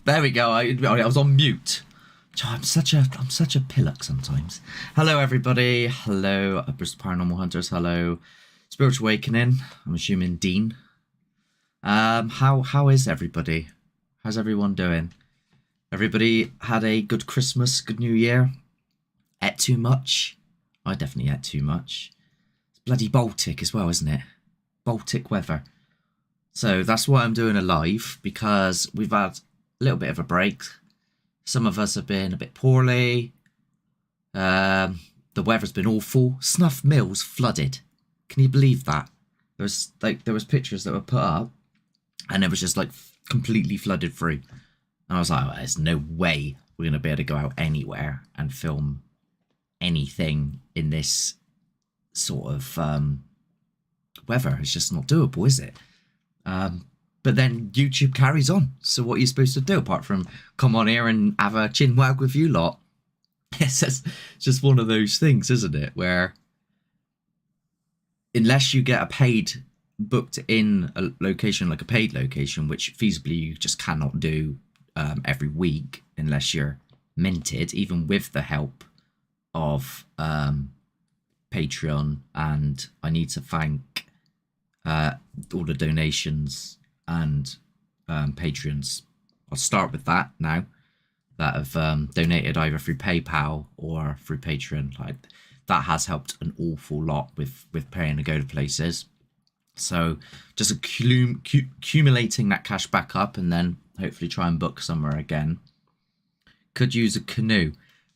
There we go. I was on mute. I'm such a pillock sometimes. Hello everybody. Hello Bristol Paranormal Hunters. Hello Spiritual Awakening. I'm assuming Dean. How is everybody? How's everyone doing? Everybody had a good Christmas, good New Year? Ate too much? I definitely ate too much. It's bloody Baltic as well, isn't it? Baltic weather. So that's why I'm doing a live, because we've had a little bit of a break. Some of us have been a bit poorly. The weather's been awful. Snuff Mills flooded. Can you believe that? There was pictures that were put up, and it was just like completely flooded through. And I was like, well, there's no way we're gonna be able to go out anywhere and film anything in this sort of weather. It's just not doable, is it? But then YouTube carries on. So what are you supposed to do apart from come on here and have a chin wag with you lot? It's just one of those things, isn't it? Where unless you get a paid booked in a location, like a paid location, which feasibly you just cannot do every week unless you're minted, even with the help of Patreon. And I need to thank all the donations and patrons. I'll start with that now, that have donated either through PayPal or through Patreon. Like that has helped an awful lot with paying to go to places. So just accumulating that cash back up, and then hopefully try and book somewhere again. Could use a canoe.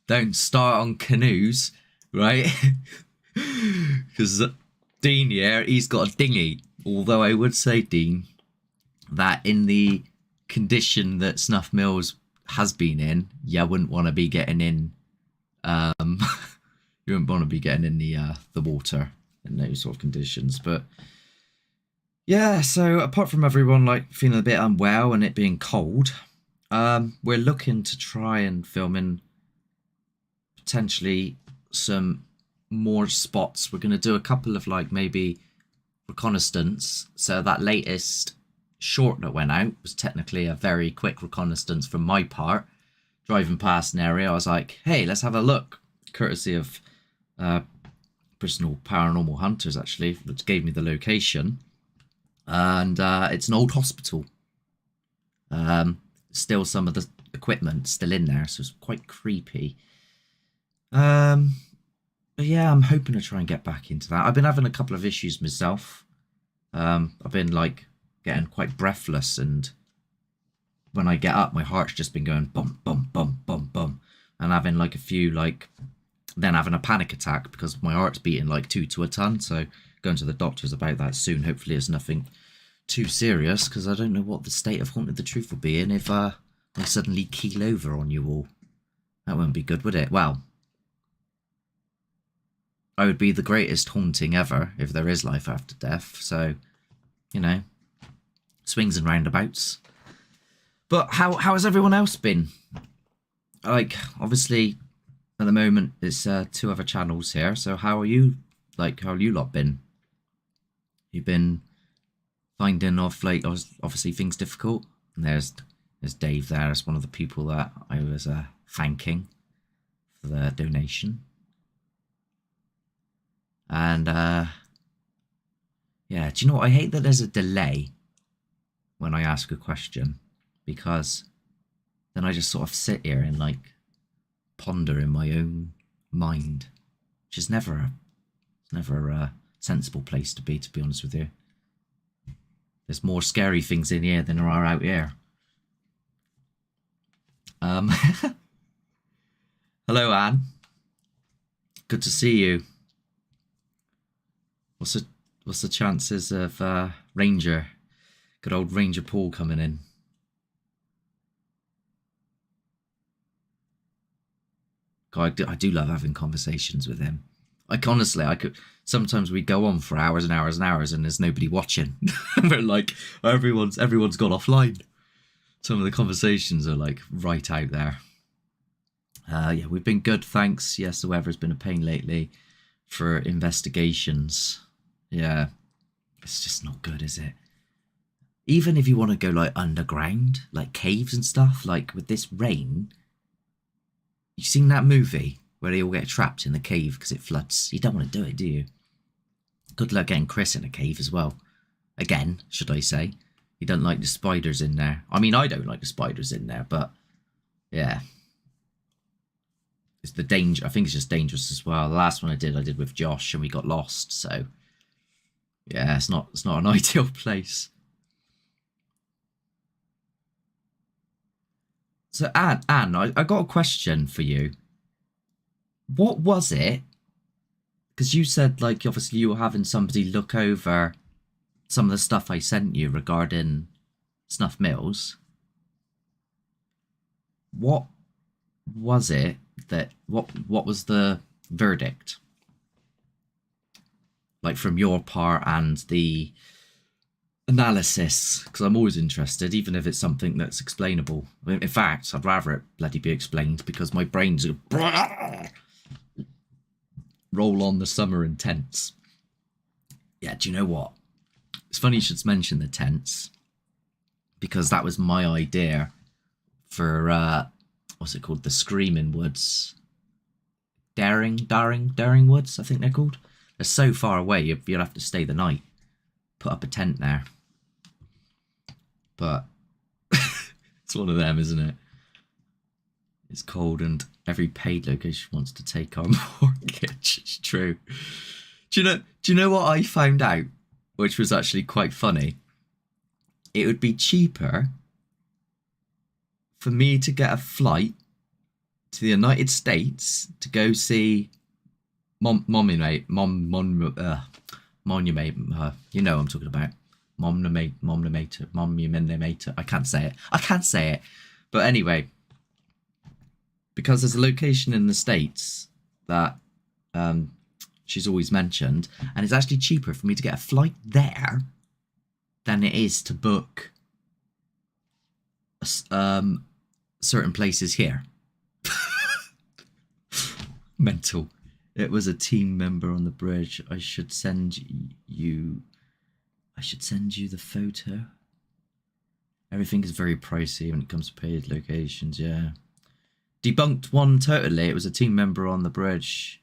Don't start on canoes, right? Because Dean here, he's got a dinghy. Although I would say, Dean, that in the condition that Snuff Mills has been in, you wouldn't want to be getting in. You wouldn't want to be getting in the water in those sort of conditions. But yeah, so apart from everyone like feeling a bit unwell and it being cold, we're looking to try and film in potentially some more spots. We're going to do a couple of like maybe reconnaissance. So that latest short that went out was technically a very quick reconnaissance from my part, driving past an area, I was like, hey, let's have a look. Courtesy of Bristol Paranormal Hunters, actually, which gave me the location. And it's an old hospital. Still some of the equipment still in there, so it's quite creepy. But yeah, I'm hoping to try and get back into that. I've been having a couple of issues myself. I've been like getting quite breathless, and when I get up, my heart's just been going bum bum bum bum bum, and having like a few then having a panic attack because my heart's beating like 2 to a ton. So going to the doctors about that soon. Hopefully it's nothing too serious, because I don't know what the state of Haunted the Truth will be in if I suddenly keel over on you all. That wouldn't be good, would it? Well, I would be the greatest haunting ever if there is life after death. So, you know, swings and roundabouts. But how has everyone else been? Like, obviously, at the moment, it's 2 other channels here. So how are you? Like, how have you lot been? You've been finding off, like, obviously things difficult. And there's Dave there. It's one of the people that I was thanking for the donation. And yeah, do you know what? I hate that there's a delay when I ask a question, because then I just sort of sit here and like ponder in my own mind, which is never a sensible place to be honest with you. There's more scary things in here than there are out here. Hello, Anne. Good to see you. What's the chances of Ranger, good old Ranger Paul coming in? God, I do love having conversations with him. Like, honestly, sometimes we go on for hours and hours and hours and there's nobody watching. We're like, everyone's gone offline. Some of the conversations are like right out there. Yeah, we've been good, thanks. Yes, the weather's been a pain lately for investigations. Yeah, it's just not good, is it? Even if you want to go like underground, like caves and stuff, like with this rain, you've seen that movie where they all get trapped in the cave because it floods. You don't want to do it, do you? Good luck getting Chris in a cave as well. Again, should I say. You don't like the spiders in there. I mean, I don't like the spiders in there, but yeah. It's the danger. I think it's just dangerous as well. The last one I did with Josh and we got lost, so yeah, it's not an ideal place. So Anne, I got a question for you. What was it? Because you said, like, obviously you were having somebody look over some of the stuff I sent you regarding Snuff Mills. What was it that, what was the verdict? Like, from your part and the analysis, because I'm always interested, even if it's something that's explainable. In fact, I'd rather it bloody be explained, because my brain's roll on the summer in tents. Yeah, do you know what? It's funny you should mention the tents, because that was my idea for what's it called? The Screaming Woods. Daring Woods, I think they're called. They're so far away, you'll have to stay the night. Put up a tent there. But it's one of them, isn't it? It's cold and every paid location wants to take our mortgage. It's true. Do you know what I found out, which was actually quite funny? It would be cheaper for me to get a flight to the United States to go see Monument. You know what I'm talking about. Monument. I can't say it. But anyway, because there's a location in the States that she's always mentioned, and it's actually cheaper for me to get a flight there than it is to book certain places here. Mental. It was a team member on the bridge. I should send you the photo. Everything is very pricey when it comes to paid locations, yeah. Debunked one totally. It was a team member on the bridge.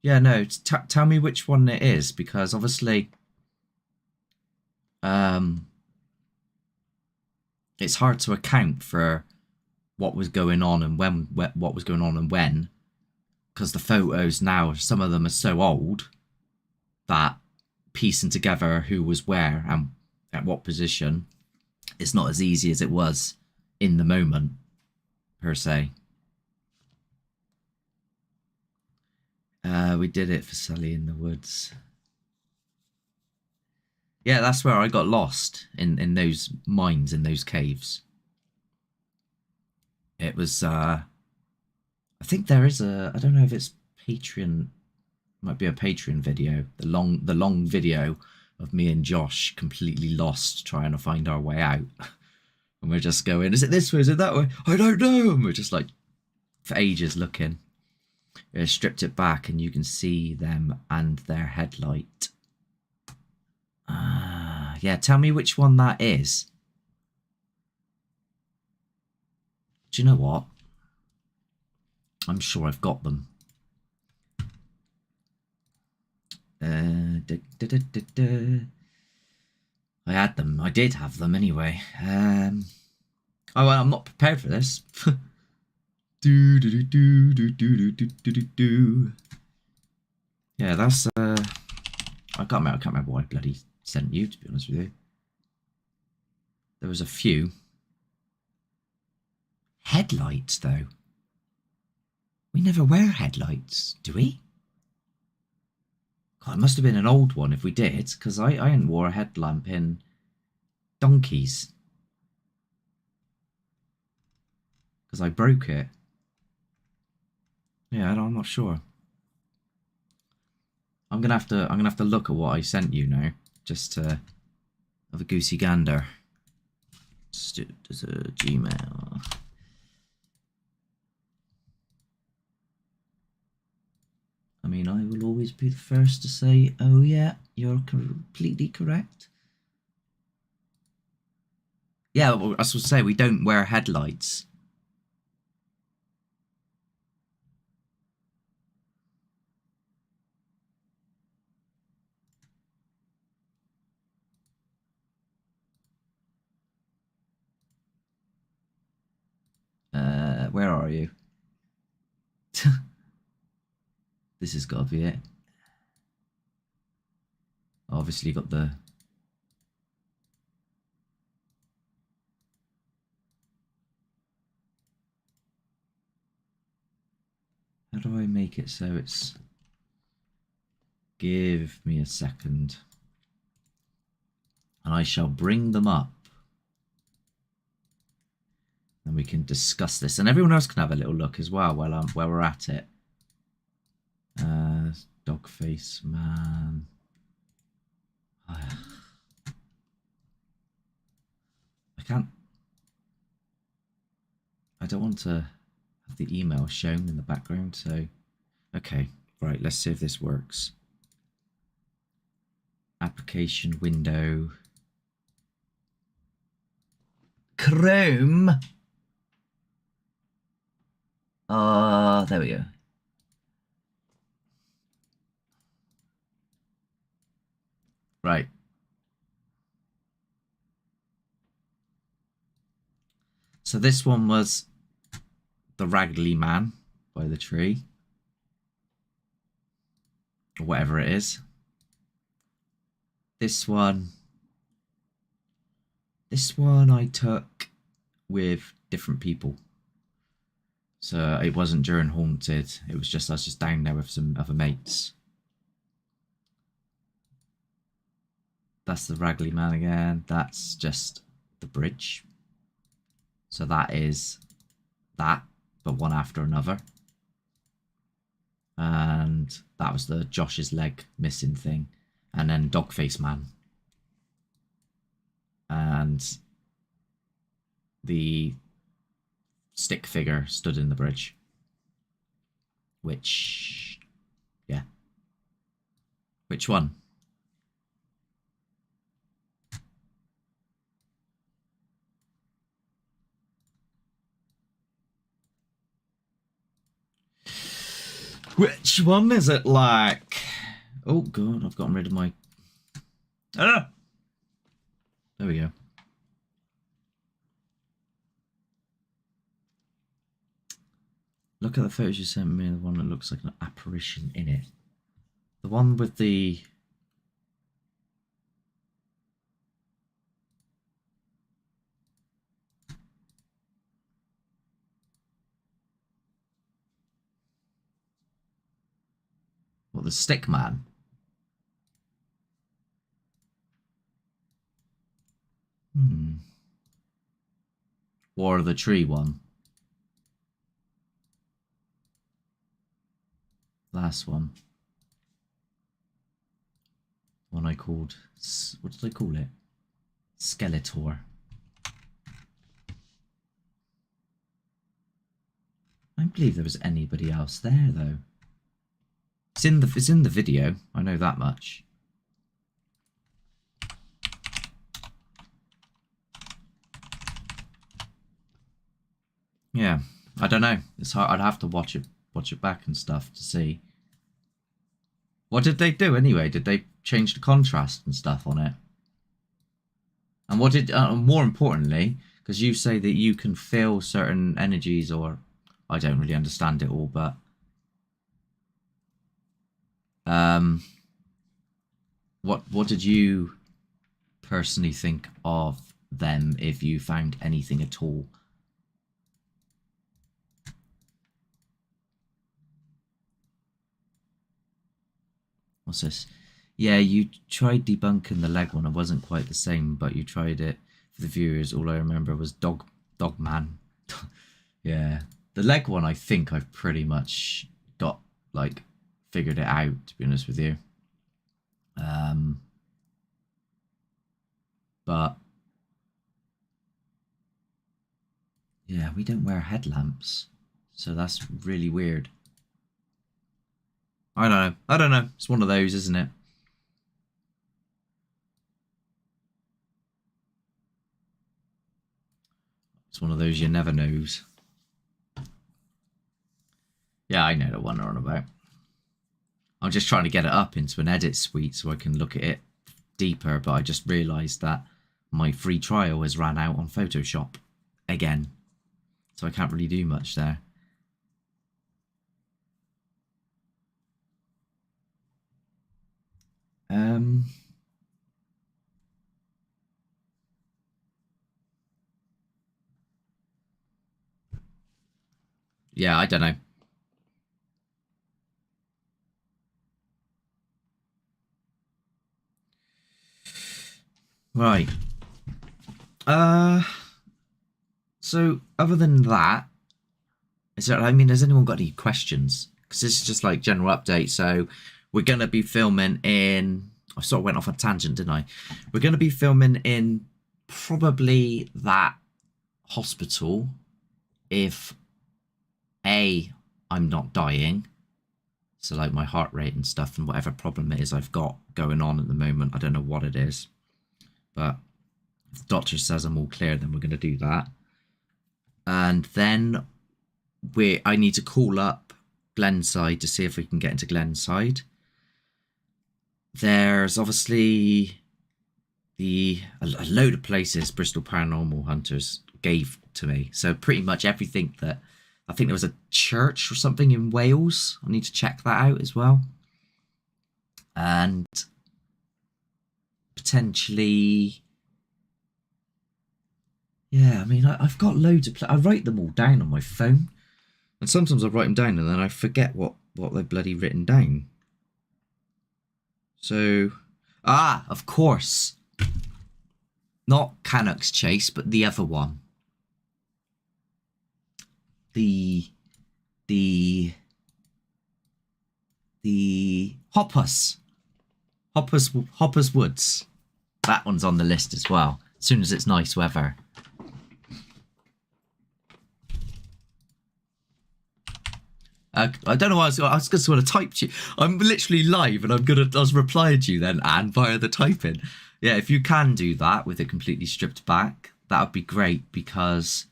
Yeah, no. Tell me which one it is, because obviously, it's hard to account for what was going on and what was going on and when, because the photos now, some of them are so old that piecing together who was where and at what position, it's not as easy as it was in the moment, per se. We did it for Sally in the woods. Yeah, that's where I got lost in those mines, in those caves. It was, I think there is I don't know if it's Patreon, might be a Patreon video, the long video of me and Josh completely lost trying to find our way out. And we're just going, is it this way, is it that way? I don't know. And we're just like, for ages looking. We stripped it back and you can see them and their headlight. Yeah, tell me which one that is. Do you know what? I'm sure I've got them. I had them. I did have them anyway. Oh, well, I'm not prepared for this. Yeah, that's I can't remember what I bloody sent you, to be honest with you. There was a few. Headlights, though. We never wear headlights, do we? God, it must have been an old one if we did, because I hadn't wore a headlamp in donkeys. Because I broke it. Yeah, I'm not sure. I'm gonna have to look at what I sent you now, just to have a goosey gander. There's a Gmail. I mean, I will always be the first to say, oh yeah, you're completely correct. Yeah, well, I was going to say, we don't wear headlights. Where are you? This has got to be it. Obviously got the... How do I make it so it's... Give me a second. And I shall bring them up. And we can discuss this. And everyone else can have a little look as well while we're at it. Dogface man. I can't... I don't want to have the email shown in the background, so... Okay, right, let's see if this works. Application window. Chrome. There we go. Right. So this one was the Raggedy Man by the tree. Or whatever it is. This one I took with different people. So it wasn't during Haunted. It was just, I was just down there with some other mates. That's the Raggedy Man again. That's just the bridge. So that is that, but one after another. And that was the Josh's leg missing thing. And then Dogface Man. And the stick figure stood in the bridge. Which, yeah. Which one? Which one is it like? Oh god, I've gotten rid of my... Ah! There we go. Look at the photos you sent me, the one that looks like an apparition in it. The one with the... What, the stick man? Or the tree one? Last one. One I called... What did I call it? Skeletor. I don't believe there was anybody else there, though. It's in the video. I know that much. Yeah, I don't know. It's hard. I'd have to watch it back and stuff to see. What did they do anyway? Did they change the contrast and stuff on it? And what did, more importantly, because you say that you can feel certain energies, or I don't really understand it all, but what did you personally think of them, if you found anything at all? What's this? Yeah, you tried debunking the leg one. It wasn't quite the same, but you tried it for the viewers. All I remember was Dog Man. Yeah, the leg one, I think I've pretty much got, like, figured it out, to be honest with you. But yeah, we don't wear headlamps, so that's really weird. I don't know. It's one of those, isn't it? It's one of those you never knows. Yeah, I know the one they're on about. I'm just trying to get it up into an edit suite so I can look at it deeper, but I just realised that my free trial has ran out on Photoshop again. So I can't really do much there. Yeah, I don't know. Right. So other than that, is there, I mean, has anyone got any questions? Because this is just like general update. So we're going to be filming in, I sort of went off a tangent, didn't I? We're going to be filming in probably that hospital if I'm not dying. So like my heart rate and stuff and whatever problem it is I've got going on at the moment. I don't know what it is. But if the doctor says I'm all clear, then we're going to do that. And then I need to call up Glenside to see if we can get into Glenside. There's obviously a load of places Bristol Paranormal Hunters gave to me. So pretty much everything that... I think there was a church or something in Wales. I need to check that out as well. And potentially... Yeah, I mean, I've got loads of... I write them all down on my phone. And sometimes I write them down and then I forget what they've bloody written down. So... Ah, of course. Not Canucks Chase, but the other one. The Hoppus Woods. That one's on the list as well. As soon as it's nice weather. I don't know why I was just going to type to you. I'm literally live and I was replying to you then, Anne, via the typing. Yeah, if you can do that with it completely stripped back, that would be great, because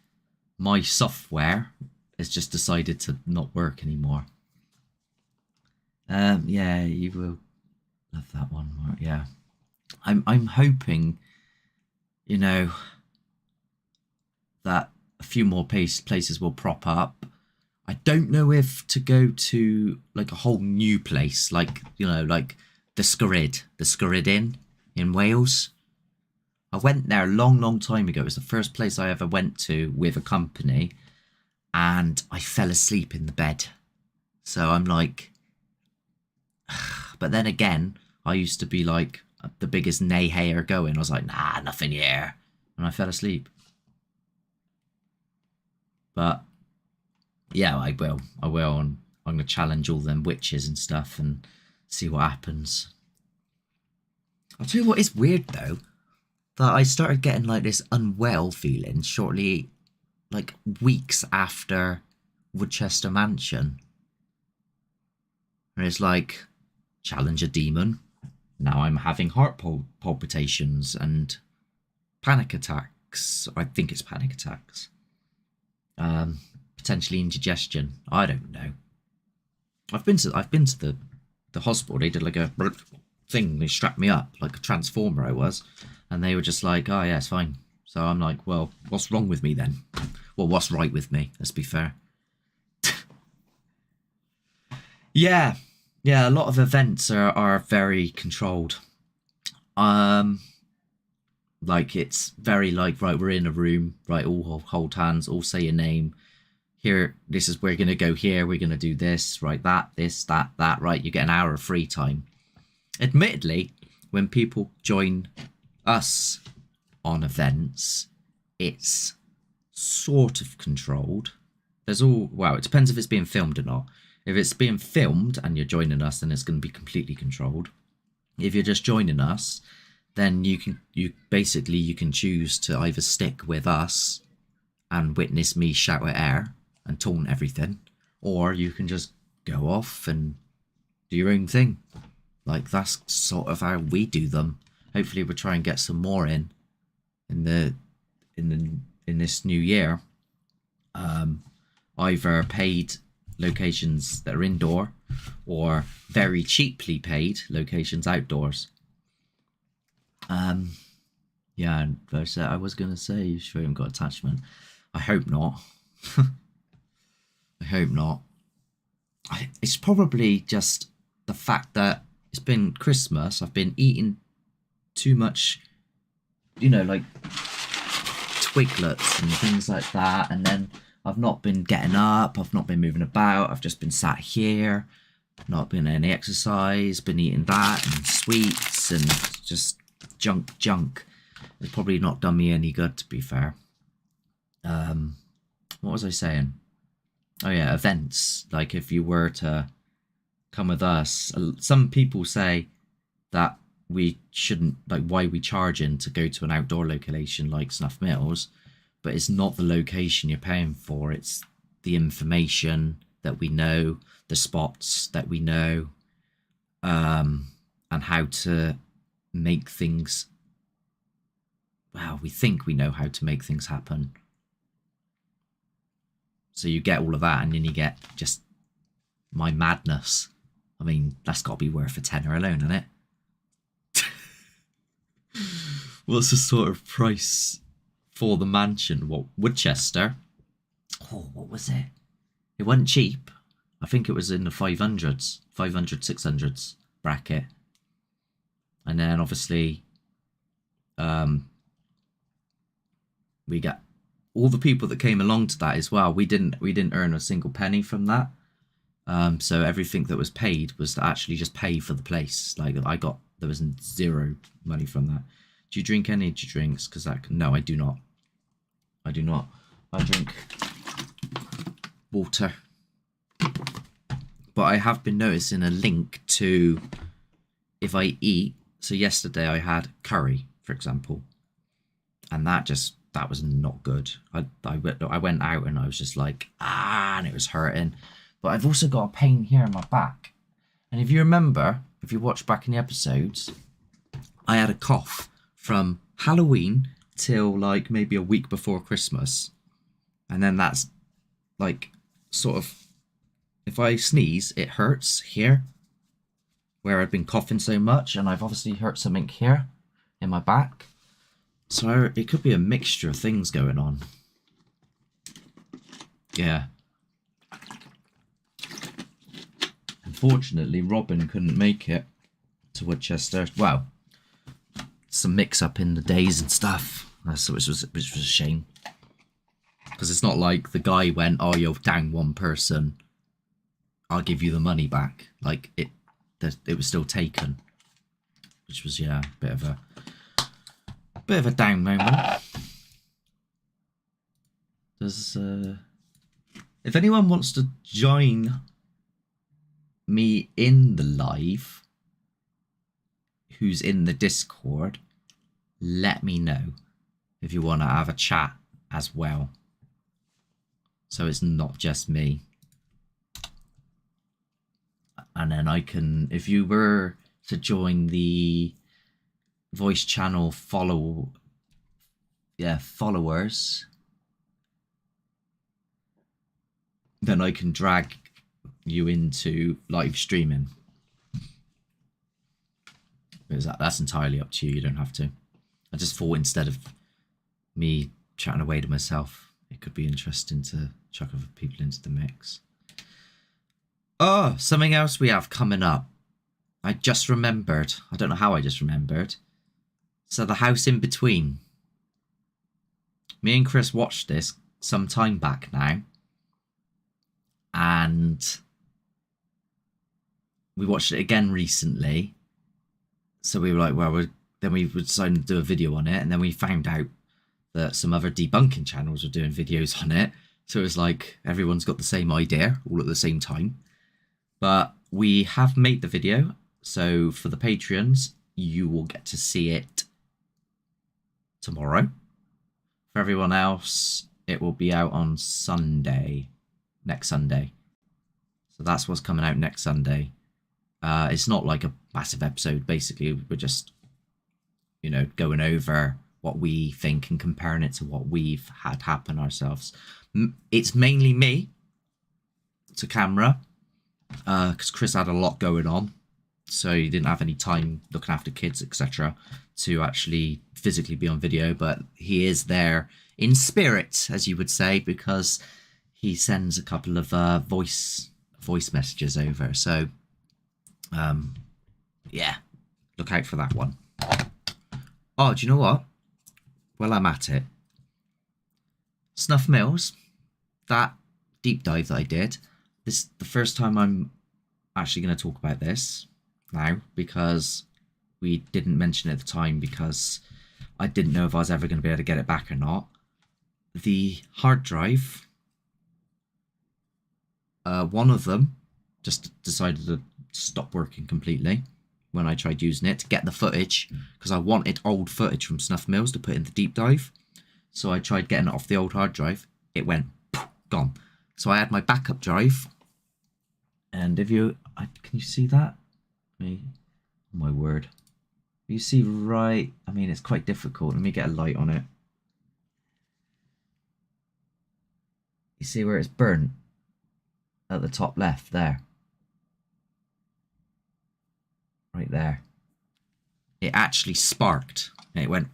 my software has just decided to not work anymore. Yeah, you will love that one. Yeah, I'm hoping, you know, that a few more places will prop up. I don't know if to go to like a whole new place, like, you know, like the Sgurryd Inn in Wales. I went there a long, long time ago. It was the first place I ever went to with a company, and I fell asleep in the bed. So I'm like, but then again, I used to be like the biggest nay-hayer going. I was like, nah, nothing here. And I fell asleep. But yeah, I will. I will. And I'm going to challenge all them witches and stuff and see what happens. I'll tell you what is weird though, that I started getting like this unwell feeling shortly, like weeks after Woodchester Mansion. And it's like, challenge a demon. Now I'm having heart palpitations and panic attacks. I think it's panic attacks. Potentially indigestion. I don't know. I've been to the hospital. They did like a thing. They strapped me up like a transformer I was, and they were just like, "Oh yeah, it's fine." So I'm like, "Well, what's wrong with me then?" Well, what's right with me? Let's be fair. Yeah, yeah. A lot of events are very controlled. Like it's very like, right, we're in a room, right, all hold hands, all say your name. Here, this is, we're gonna go here, we're gonna do this, right, that, this, that, right. You get an hour of free time. Admittedly, when people join us on events, it's sort of controlled. There's all, well, it depends if it's being filmed or not. If it's being filmed and you're joining us, then it's going to be completely controlled. If you're just joining us, then you can choose to either stick with us and witness me shout at air and taunt everything, or you can just go off and do your own thing. Like, that's sort of how we do them. Hopefully we'll try and get some more in this new year. Either paid locations that are indoor or very cheaply paid locations outdoors. Yeah, and I was gonna say, you sure you haven't got attachment? I hope not. I hope not. It's probably just the fact that it's been Christmas. I've been eating too much, you know, like twiglets and things like that, and then I've not been getting up. I've not been moving about. I've just been sat here, not been any exercise. Been eating that and sweets and just junk. It's probably not done me any good, to be fair. What was I saying? Oh yeah, events. Like, if you were to come with us, some people say that we shouldn't, like, why we charging to go to an outdoor location like Snuff Mills, but it's not the location you're paying for. It's the information that we know, the spots that we know, and how to make things, well, we think we know how to make things happen. So you get all of that, and then you get just my madness. I mean, that's got to be worth a tenner alone, isn't it? What's the sort of price for the mansion? What, Woodchester? Oh, what was it? It wasn't cheap. I think it was in the 500s, 500, 600s bracket. And then obviously, we got all the people that came along to that as well. We didn't earn a single penny from that. So everything that was paid was to actually just pay for the place. Like, there was zero money from that. Do you drink any drinks? Because no, I do not. I do not. I drink water. But I have been noticing a link to, if I eat. So yesterday I had curry, for example, and that was not good. I went out and I was just like, and it was hurting. But I've also got a pain here in my back. And if you remember, if you watch back in the episodes, I had a cough from Halloween till like maybe a week before Christmas. And then that's, like, sort of, if I sneeze, it hurts here. where I'd been coughing so much, and I've obviously hurt something here in my back. So it could be a mixture of things going on. Yeah. Unfortunately, Robin couldn't make it to Woodchester. Well, some mix-up in the days and stuff, which was a shame. Because it's not like the guy went, "Oh, you're down one person, I'll give you the money back." Like it was still taken, which was, yeah, a bit of a down moment. Does if anyone wants to join me in the live, who's in the Discord, let me know if you want to have a chat as well, so it's not just me. And then I can, if you were to join the voice channel followers, then I can drag you into live streaming. That's entirely up to you. You don't have to. I just thought instead of me chatting away to myself, it could be interesting to chuck other people into the mix. Oh, something else we have coming up. I just remembered. I don't know how I just remembered. So the house in between. Me and Chris watched this some time back now. And we watched it again recently. So we were like, well, then we decided to do a video on it. And then we found out that some other debunking channels were doing videos on it. So it was like everyone's got the same idea all at the same time. But we have made the video. So for the Patreons, you will get to see it tomorrow. For everyone else, it will be out on Sunday. Next Sunday. So that's what's coming out next Sunday. It's not like a massive episode. Basically, we're just, going over what we think and comparing it to what we've had happen ourselves. It's mainly me to camera, because Chris had a lot going on, so he didn't have any time looking after kids, etc., to actually physically be on video. But he is there in spirit, as you would say, because he sends a couple of voice messages over. So yeah, look out for that one. Oh, do you know what? Well, I'm at it. Snuff Mills, that deep dive that I did, this is the first time I'm actually going to talk about this now, because we didn't mention it at the time because I didn't know if I was ever going to be able to get it back or not. The hard drive, one of them just decided to stop working completely when I tried using it to get the footage, because I wanted old footage from Snuff Mills to put in the deep dive. So I tried getting it off the old hard drive. It went poof, gone. So I had my backup drive, and if you can you see that? Oh my word, you see right? I mean, it's quite difficult. Let me get a light on it. You see where it's burnt at the top left there? Right there. It actually sparked and it went.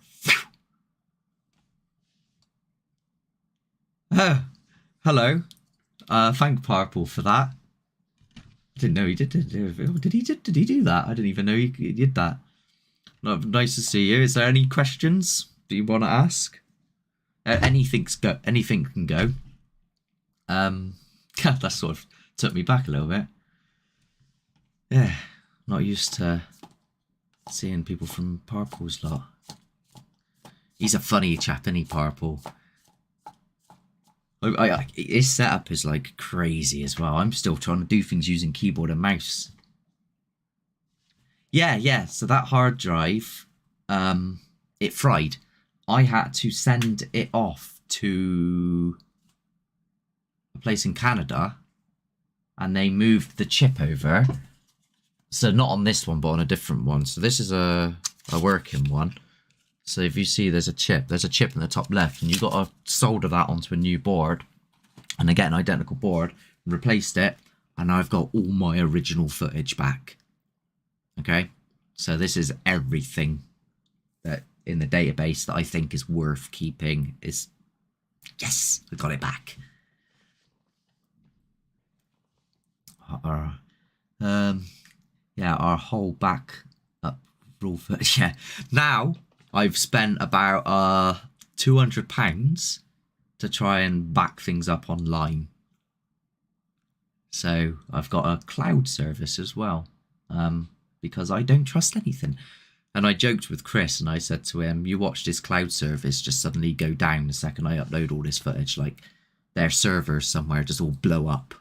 Oh, hello. Thank Purple for that. I didn't know he did. Did he do that? I didn't even know he did that. Nice to see you. Is there any questions that you want to ask? Anything can go. That sort of took me back a little bit. Yeah, not used to seeing people from Purple's lot. He's a funny chap, isn't he, Purple? His setup is like crazy as well. I'm still trying to do things using keyboard and mouse. Yeah. So that hard drive, it fried. I had to send it off to a place in Canada, and they moved the chip over. So not on this one, but on a different one. So this is a working one. So if you see there's a chip in the top left, and you've got to solder that onto a new board and then get an identical board, replaced it, and I've got all my original footage back. Okay, so this is everything that in the database that I think is worth keeping. Is yes, I got it back. Our yeah, our whole back up rule for yeah. Now I've spent about £200 to try and back things up online. So I've got a cloud service as well, because I don't trust anything. And I joked with Chris and I said to him, you watch this cloud service just suddenly go down the second I upload all this footage, like their servers somewhere just all blow up.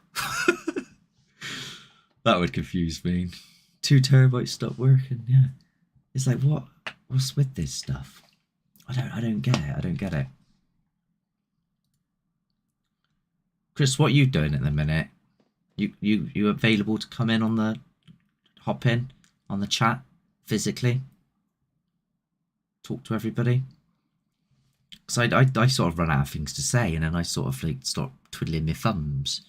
That would confuse me. 2 terabytes stop working, yeah. It's like, what's with this stuff? I don't get it. I don't get it. Chris, what are you doing at the minute? You available to come in on the hop in on the chat physically? Talk to everybody? Because I sort of run out of things to say, and then I sort of like start twiddling my thumbs.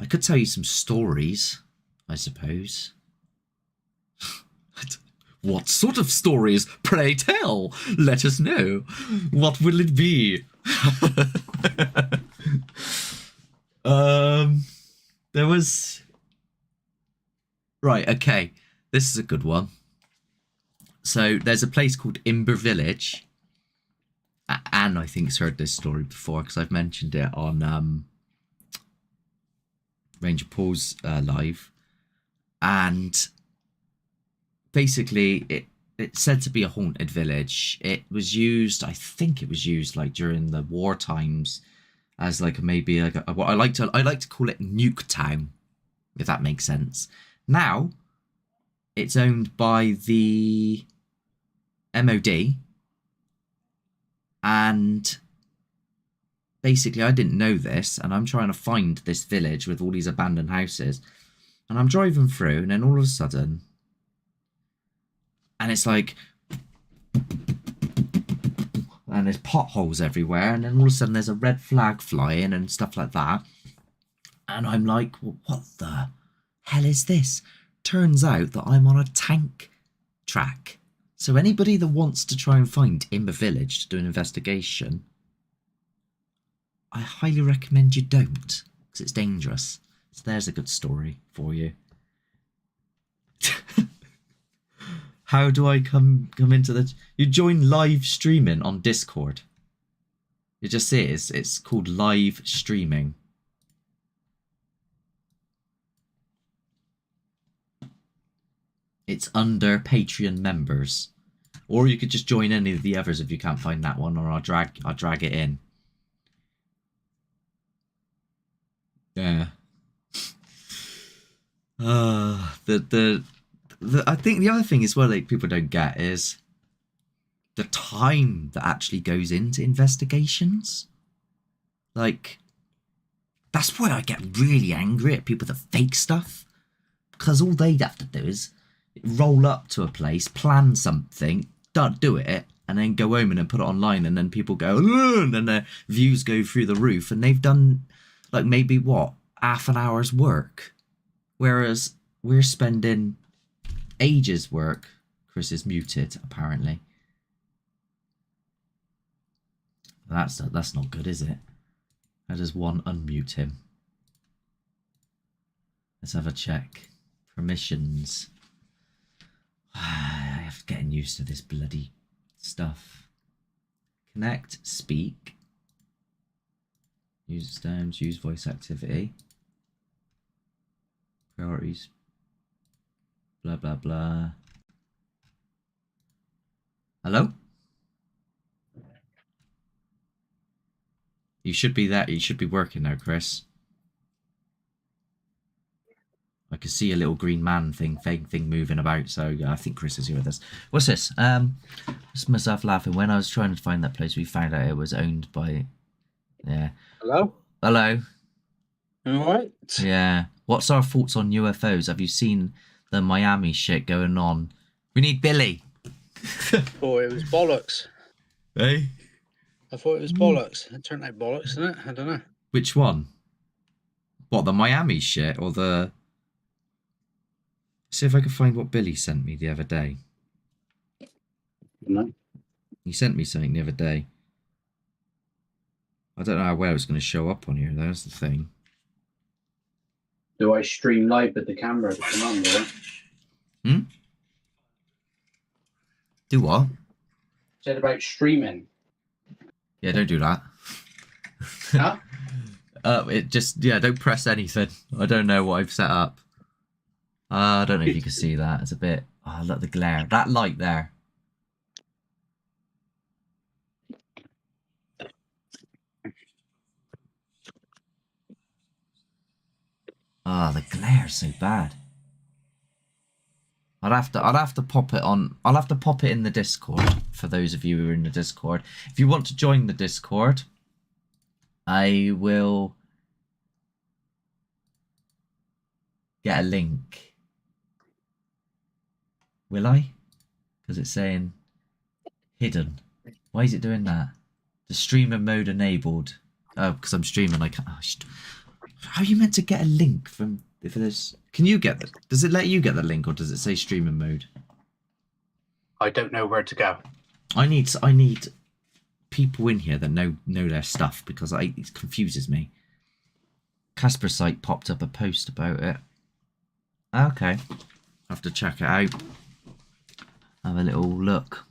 I could tell you some stories, I suppose. What sort of stories, pray tell? Let us know. What will it be? There was... Right, okay. This is a good one. So there's a place called Imber Village. Anne, I think, has heard this story before because I've mentioned it on Ranger Paul's live. And basically, it's said to be a haunted village. It was used, I think it was used like during the war times as like maybe like what I like to call it Nuke Town, if that makes sense. Now, it's owned by the MOD, and basically I didn't know this, and I'm trying to find this village with all these abandoned houses, and I'm driving through, and then all of a sudden, and it's like, and there's potholes everywhere, and then all of a sudden there's a red flag flying and stuff like that, and I'm like, well, what the hell is this? Turns out that I'm on a tank track. So anybody that wants to try and find Imber Village to do an investigation, I highly recommend you don't, because it's dangerous. So there's a good story for you. How do I come into the... You join live streaming on Discord. It just is. It's called live streaming. It's under Patreon members. Or you could just join any of the others if you can't find that one, or I'll drag it in. Yeah. I think the other thing as well that people don't get is the time that actually goes into investigations. Like, that's why I get really angry at people that fake stuff, because all they'd have to do is roll up to a place, plan something, don't do it, and then go home and then put it online, and then people go, and then their views go through the roof, and they've done like maybe what, half an hour's work, whereas we're spending ages work. Chris is muted apparently. That's not good, is it? How does one unmute him? Let's have a check. Permissions. I'm getting used to this bloody stuff. Connect, speak. Use stems, use voice activity. Priorities. Blah, blah, blah. Hello? You should be there. You should be working now, Chris. I can see a little green man thing moving about, so I think Chris is here with us. What's this? Just myself laughing. When I was trying to find that place, we found out it was owned by... Yeah. Hello? Hello? All right. Yeah. What's our thoughts on UFOs? Have you seen the Miami shit going on? We need Billy. Oh, it was bollocks. Hey? I thought it was bollocks. It turned out bollocks, didn't it? I don't know. Which one? What, the Miami shit or the... See if I can find what Billy sent me the other day. No. He sent me something the other day. I don't know how well it's going to show up on here. That's the thing. Do I stream live with the camera to come on there? Do what? Said about streaming. Yeah, don't do that. Huh? It just, yeah, don't press anything. I don't know what I've set up. I don't know if you can see that. It's a bit, oh, look at the glare. That light there. Ah, the glare's so bad. I'd have to pop it on. I'll have to pop it in the Discord for those of you who are in the Discord. If you want to join the Discord, I will get a link. Will I? Because it's saying hidden. Why is it doing that? The streamer mode enabled. Oh, because I'm streaming. I can't. Oh, how are you meant to get a link from? If there's, can you get that? Does it let you get the link, or does it say streaming mode? I don't know where to go. I need people in here that know their stuff, because it confuses me. Casper site popped up a post about it. Okay, I have to check it out. Have a little look.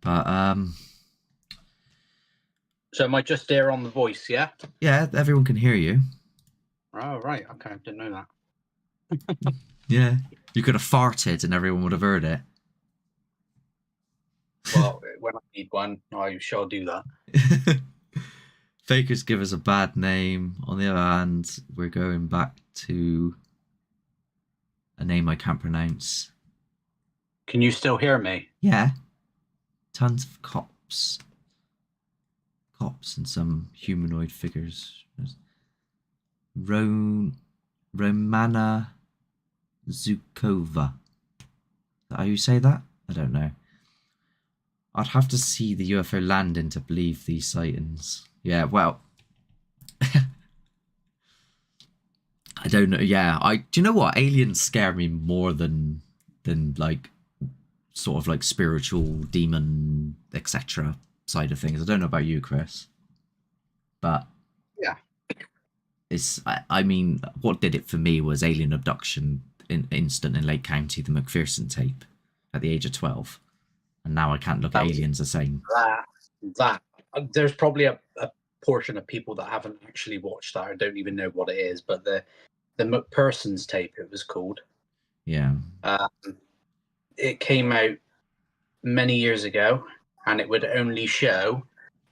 But So am I just there on the voice? Yeah. yeah, everyone can hear you. Oh right. Okay, didn't know that. Yeah, you could have farted and everyone would have heard it. Well, when I need one, I shall do that. Fakers give us a bad name. On the other hand, we're going back to a name I can't pronounce. Can you still hear me? Yeah. Tons of cops and some humanoid figures. Romana Zukova. Is that how you say that? I don't know. I'd have to see the UFO landing to believe these sightings. Yeah, well, I don't know. Yeah, do you know what? Aliens scare me more than like sort of like spiritual demon etc. side of things. I don't know about you, Chris, but yeah, it's. I mean, what did it for me was alien abduction instant in Lake County, the McPherson tape, at the age of 12, and now I can't look at aliens the same. That there's probably a portion of people that haven't actually watched that or don't even know what it is, but the McPherson's tape, it was called. Yeah. It came out many years ago, and it would only show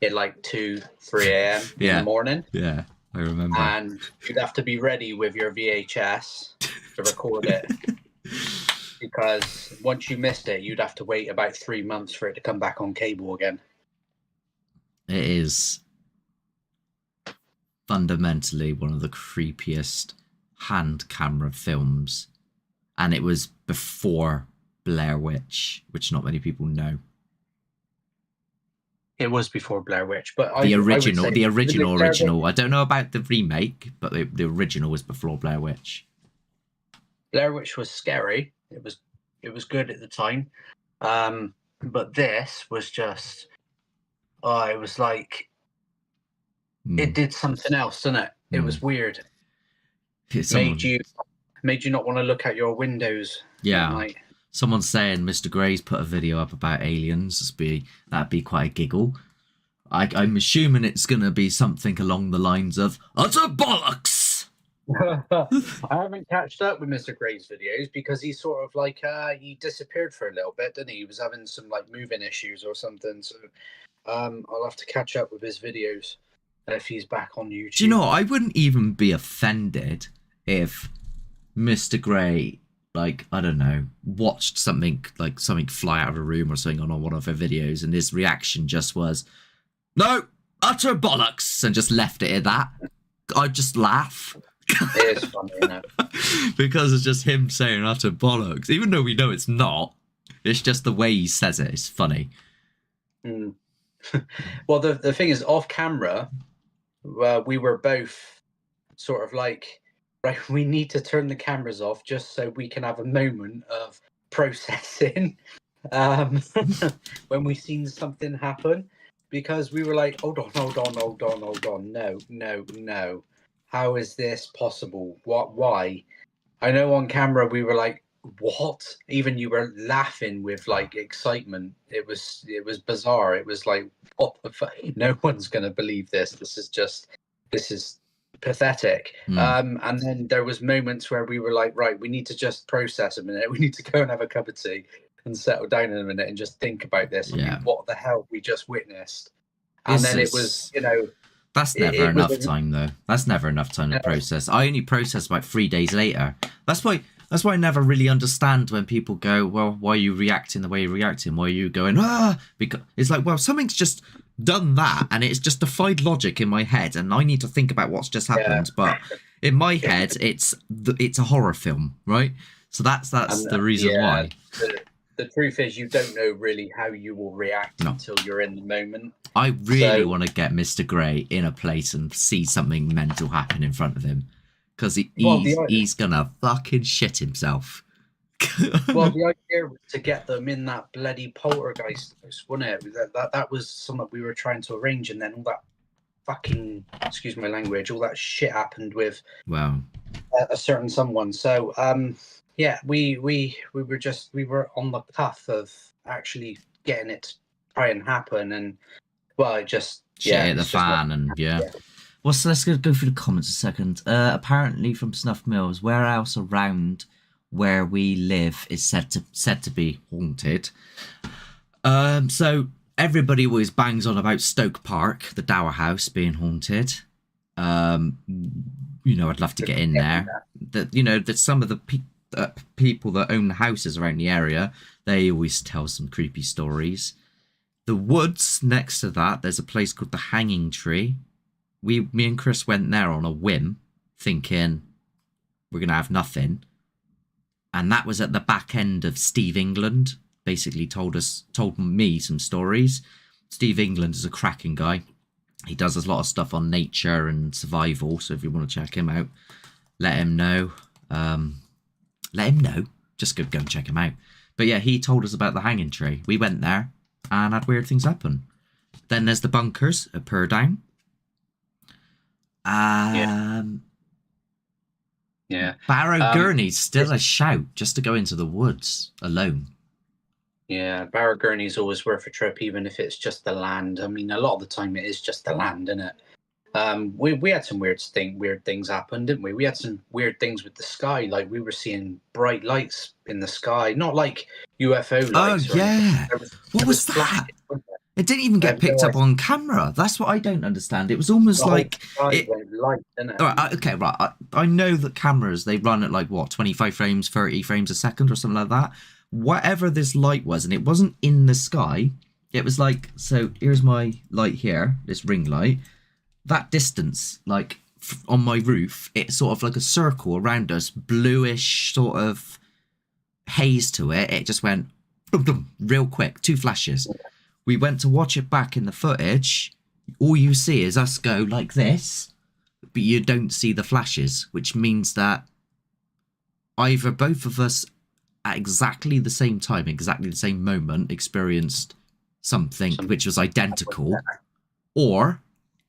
at like 2-3 a.m. in the morning. Yeah, I remember. And you'd have to be ready with your VHS to record it, because once you missed it, you'd have to wait about 3 months for it to come back on cable again. It is fundamentally one of the creepiest hand camera films, and it was before Blair Witch, which not many people know. It was before Blair Witch, but the original. I don't know about the remake, but the original was before Blair Witch. Blair Witch was scary. It was good at the time, but this was just. Oh, it was like it did something else, didn't it? It was weird. Made you not want to look out your windows. Yeah. At night. Someone's saying Mr. Gray's put a video up about aliens. That'd be quite a giggle. I'm assuming it's going to be something along the lines of utter bollocks. I haven't catched up with Mr. Gray's videos because he's sort of like he disappeared for a little bit, didn't he? He was having some like moving issues or something. So I'll have to catch up with his videos if he's back on YouTube. Do you know, I wouldn't even be offended if Mr. Gray, like, I don't know, watched something fly out of a room or something on one of her videos, and his reaction just was, no, utter bollocks, and just left it at that. I'd just laugh. It is funny, isn't it? Because it's just him saying utter bollocks, even though we know it's not. It's just the way he says it. It's funny. Mm. Well, the thing is, off camera, we were both sort of like right, we need to turn the cameras off just so we can have a moment of processing um, when we seen something happen, because we were like, hold on, hold on, hold on, hold on, no, no, no. How is this possible? What? Why? I know on camera we were like, what? Even you were laughing with like excitement. It was bizarre. It was like, what the fuck? No one's gonna believe this. This is pathetic. And then there was moments where we were like, right, we need to just process a minute. We need to go and have a cup of tea and settle down in a minute and just think about this. I mean, what the hell we just witnessed? And then it was, That's never it was enough time, though. That's never enough time to process. I only process about 3 days later. That's why I never really understand when people go, well, why are you reacting the way you're reacting? Why are you going, because it's like, well, something's just done that, and it's just defied logic in my head, and I need to think about what's just happened. But in my head, it's a horror film, right? So that's the reason why. The truth is, you don't know really how you will react until you're in the moment. I really want to get Mr. Grey in a place and see something mental happen in front of him, because he's gonna fucking shit himself. Well, the idea was to get them in that bloody poltergeist house, wasn't it? That was something we were trying to arrange, and then all that fucking, excuse my language, all that shit happened with a certain someone. So yeah, we were on the path of actually getting it to try and happen, and well, it just hit the fan, and Well, so let's go through the comments a second. Apparently from Snuff Mills, where else around where we live is said to be haunted. So everybody always bangs on about Stoke Park, the Dower House, being haunted. I'd love to get in there. That some of the people that own the houses around the area, they always tell some creepy stories. The woods next to that, there's a place called the Hanging Tree. Me and Chris went there on a whim, thinking we're gonna have nothing, and that was at the back end of Steve England. Basically, told me some stories. Steve England is a cracking guy. He does a lot of stuff on nature and survival. So if you want to check him out, let him know. Just go and check him out. But yeah, he told us about the Hanging Tree. We went there and had weird things happen. Then there's the bunkers at Purdown. Barrow Gurney's still a shout just to go into the woods alone. Yeah, Barrow Gurney's always worth a trip, even if it's just the land. I mean, a lot of the time it is just the land, isn't it? We had some weird things happen, didn't we? We had some weird things with the sky, like we were seeing bright lights in the sky, not like UFO lights. Oh yeah, what was that? It didn't even get picked up on camera. That's what I don't understand. It was almost like it went light, didn't it? Right. I know that cameras, they run at like what, 25 frames, 30 frames a second or something like that. Whatever this light was, and it wasn't in the sky. It was like, so here's my light here, this ring light. That distance, like on my roof, it's sort of like a circle around us, bluish sort of haze to it. It just went boom, boom, real quick, 2 flashes. We went to watch it back in the footage. All you see is us go like this, but you don't see the flashes, which means that either both of us at exactly the same time, exactly the same moment, experienced something which was identical, or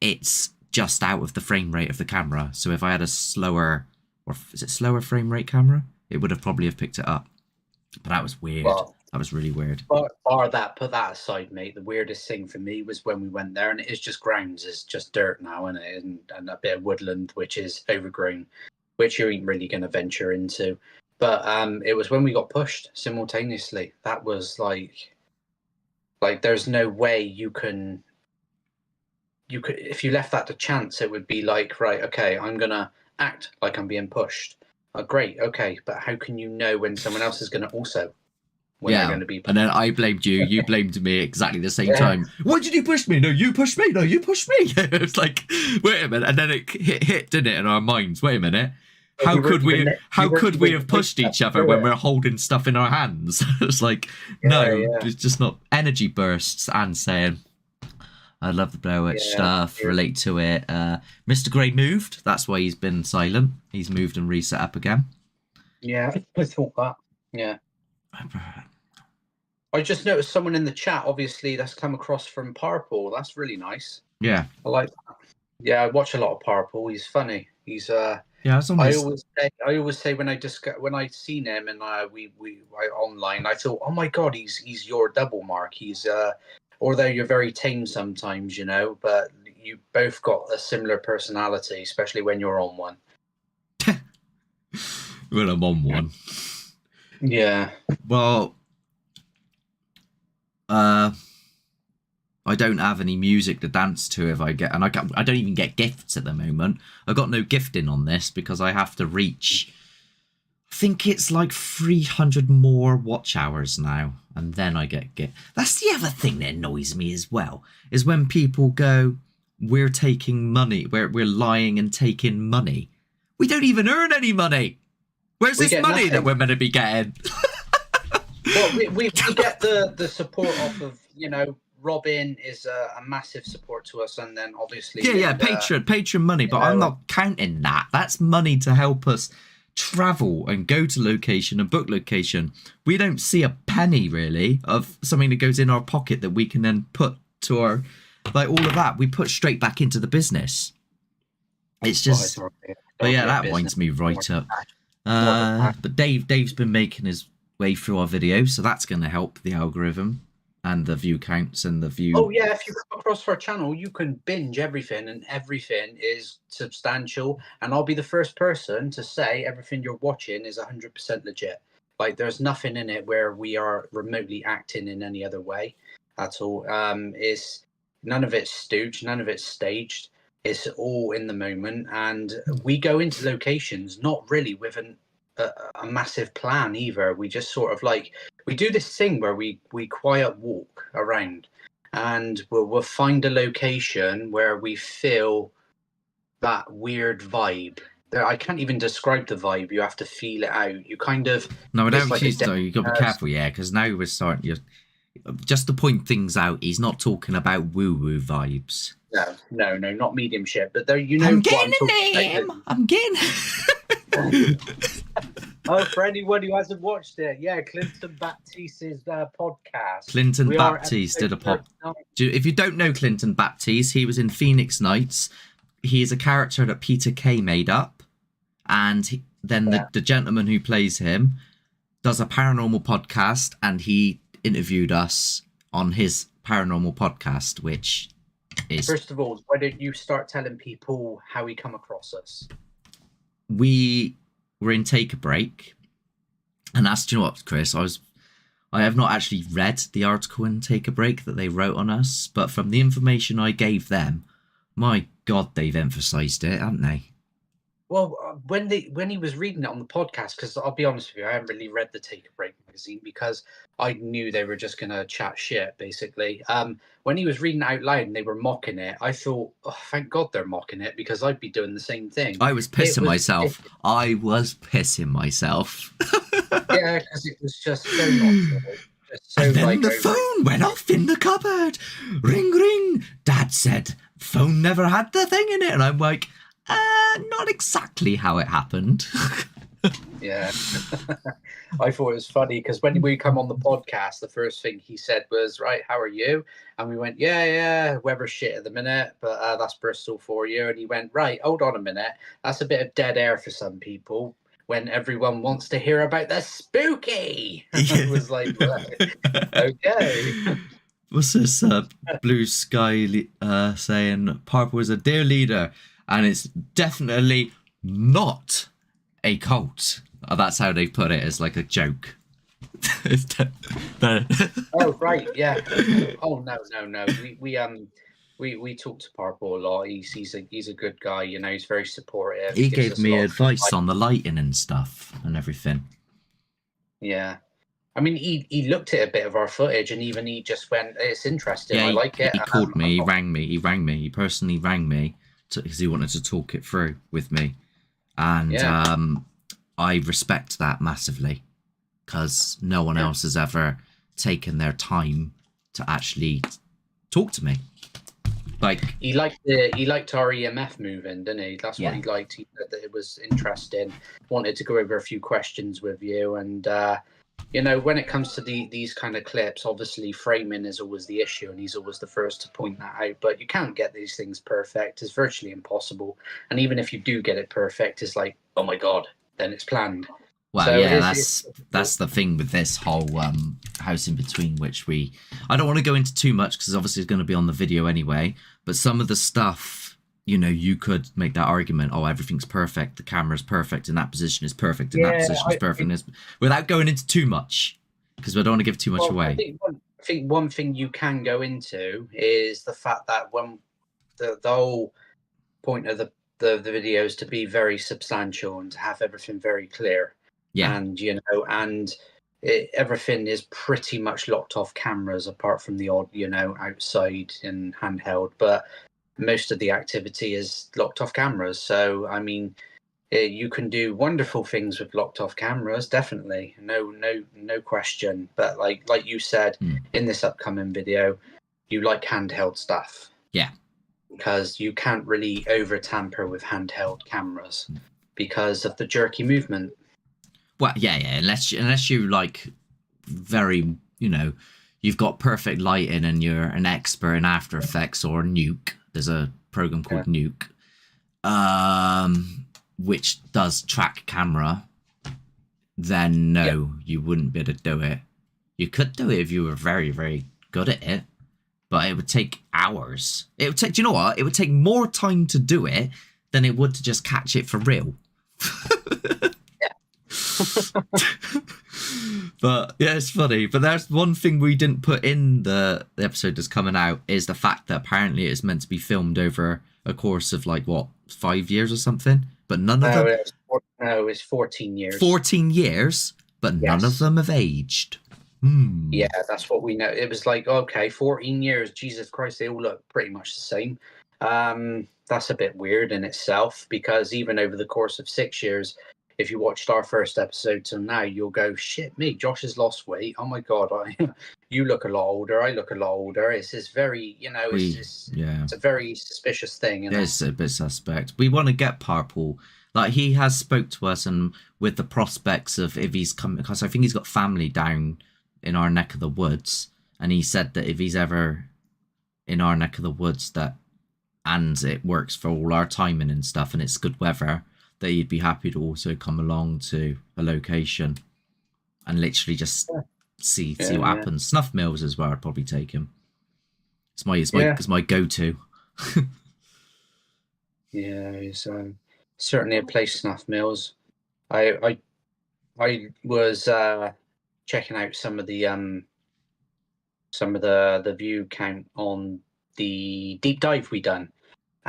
it's just out of the frame rate of the camera. So if I had a slower, or is it slower frame rate camera, it would have probably have picked it up. But that was weird. That was really weird. Put that aside, mate. The weirdest thing for me was when we went there, and it is just grounds. It's just dirt now, isn't it? And a bit of woodland, which is overgrown, which you ain't really going to venture into. But it was when we got pushed simultaneously. That was like there's no way you could, if you left that to chance, it would be like, right, okay, I'm gonna act like I'm being pushed. Great, okay, but how can you know when someone else is gonna also? They're going to be pushed? And then I blamed you. You blamed me exactly the same time. Why did you push me? No, you pushed me. No, you pushed me. It's like, wait a minute, and then it hit, didn't it, in our minds? Wait a minute. How could we have pushed each other when we're holding stuff in our hands? It's like, it's just not energy bursts and saying, I love the Blair Witch Yeah, stuff, yeah. relate to it. Mr. Grey moved. That's why he's been silent. He's moved and reset up again. Yeah, I thought that. Yeah. I just noticed someone in the chat, obviously, that's come across from Purple. That's really nice. Yeah. I like that. Yeah, I watch a lot of Purple. He's funny. He's Yeah, it's on I his... always say when I seen him and we online, I thought, oh my god, he's your double, Mark. He's although you're very tame sometimes, you know, but you both got a similar personality, especially when you're on one. When I'm on one. Yeah. Well, I don't have any music to dance to if I get, and I don't even get gifts at the moment. I got no gifting on this because I have to reach, I think it's like 300 more watch hours now, and then I get gift. That's the other thing that annoys me as well, is when people go, we're taking money, we're lying and taking money. We don't even earn any money. Where's this money nothing. that we're meant to be getting? Well, we get the support off of, you know, Robin is a massive support to us, and then obviously Patreon money, but I'm not counting that. That's money to help us travel and go to location and book location. We don't see a penny really of something that goes in our pocket that we can then put to our, like, all of that we put straight back into the business. It's just, but yeah, that winds me right up. But Dave's been making his way through our videos, so that's going to help the algorithm and the view counts and the view. Oh yeah, if you come across our channel, you can binge everything, and everything is substantial. And I'll be the first person to say everything you're watching is 100% legit. Like, there's nothing in it where we are remotely acting in any other way at all. It's none of it's stooged, none of it's staged. It's all in the moment, and we go into locations not really with a massive plan either. We just sort of like, we do this thing where we quiet walk around, and we'll find a location where we feel that weird vibe. I can't even describe the vibe. You have to feel it out. You kind of... No, I don't. Like you got to be careful, yeah, because now we're starting. Just to point things out, he's not talking about woo-woo vibes. No, not mediumship. But there, you know, I'm getting a name. I'm getting. Oh, for anyone who hasn't watched it, yeah, Clinton Baptiste's podcast. Clinton Baptiste did a pod. If you don't know Clinton Baptiste, he was in Phoenix Nights. He is a character that Peter Kay made up, and then the gentleman who plays him does a paranormal podcast, and he interviewed us on his paranormal podcast, which is... First of all, why don't you start telling people how he come across us? We were in Take a Break, and that's, do you know what, Chris, I have not actually read the article in Take a Break that they wrote on us, but from the information I gave them, my God, they've emphasized it, haven't they? Well, when he was reading it on the podcast, because I'll be honest with you, I haven't really read the Take a Break magazine because I knew they were just going to chat shit, basically. When he was reading it out loud and they were mocking it, I thought, oh, thank God they're mocking it, because I'd be doing the same thing. I was pissing myself. I was pissing myself. Yeah, because it was just so not true. So, and then the phone went off in the cupboard. Ring, ring. Dad said, phone never had the thing in it. And I'm like... not exactly how it happened. Yeah. I thought it was funny because when we come on the podcast, the first thing he said was, right, how are you? And we went, yeah, weather's shit at the minute, but that's Bristol for you. And he went, right, hold on a minute. That's a bit of dead air for some people when everyone wants to hear about the spooky. It was like, okay. What's this Blue Sky saying, Purple is a dear leader, and it's definitely not a cult. That's how they put it, as like a joke. Oh, right, yeah. Oh, no. We talk to Purple a lot. He's a good guy, you know, he's very supportive. He gave me advice on the lighting and stuff and everything. Yeah. I mean, he looked at a bit of our footage, and even he just went, it's interesting, I like it. He called me, he rang me, he personally rang me, because he wanted to talk it through with me, and I respect that massively, because no one else has ever taken their time to actually talk to me. Like, he liked our EMF moving, didn't he? That's what he liked. He said that it was interesting. Wanted to go over a few questions with you, and you know, when it comes to these kind of clips, obviously framing is always the issue, and he's always the first to point that out. But you can't get these things perfect; it's virtually impossible. And even if you do get it perfect, it's like, oh my god, then it's planned. well, So yeah, that's the thing with this whole house in between, which I don't want to go into too much because obviously it's going to be on the video anyway. But some of the stuff, you know, you could make that argument. Oh, everything's perfect. The camera's perfect, and that position is perfect, and that position is perfect. Without going into too much, because we don't want to give too much away. I think one thing you can go into is the fact that when the whole point of the video is to be very substantial and to have everything very clear. Yeah. And, you know, and everything is pretty much locked off cameras apart from the odd, you know, outside and handheld. But most of the activity is locked off cameras. So, I mean, you can do wonderful things with locked off cameras, definitely. No question. But like you said in this upcoming video, you like handheld stuff. Yeah. Because you can't really over tamper with handheld cameras because of the jerky movement. Well, yeah, unless you like very, you know, you've got perfect lighting and you're an expert in After Effects or Nuke. There's a program called Nuke, which does track camera. Then no, you wouldn't be able to do it. You could do it if you were very, very good at it, but it would take hours. It would take. Do you know what? It would take more time to do it than it would to just catch it for real. But yeah, it's funny. But there's one thing we didn't put in the episode that's coming out is the fact that apparently it's meant to be filmed over a course of like what 5 years or something. But none of them. It's 14 years. 14 years, but none of them have aged. Yeah, that's what we know. It was like, okay, 14 years. Jesus Christ, they all look pretty much the same. That's a bit weird in itself because even over the course of 6 years, if you watched our first episode till now, you'll go, shit me, Josh has lost weight. Oh my God, you look a lot older. I look a lot older. It's this very, you know, it's a very suspicious thing. It's a bit suspect. We want to get Purple. Like, he has spoke to us and with the prospects of if he's coming, because I think he's got family down in our neck of the woods. And he said that if he's ever in our neck of the woods and it works for all our timing and stuff and it's good weather, that he'd be happy to also come along to a location and literally just see what happens. Snuff Mills as well, I'd probably take him. It's my go-to. Yeah, he's certainly a place, Snuff Mills. I was checking out some of the view count on the deep dive we done.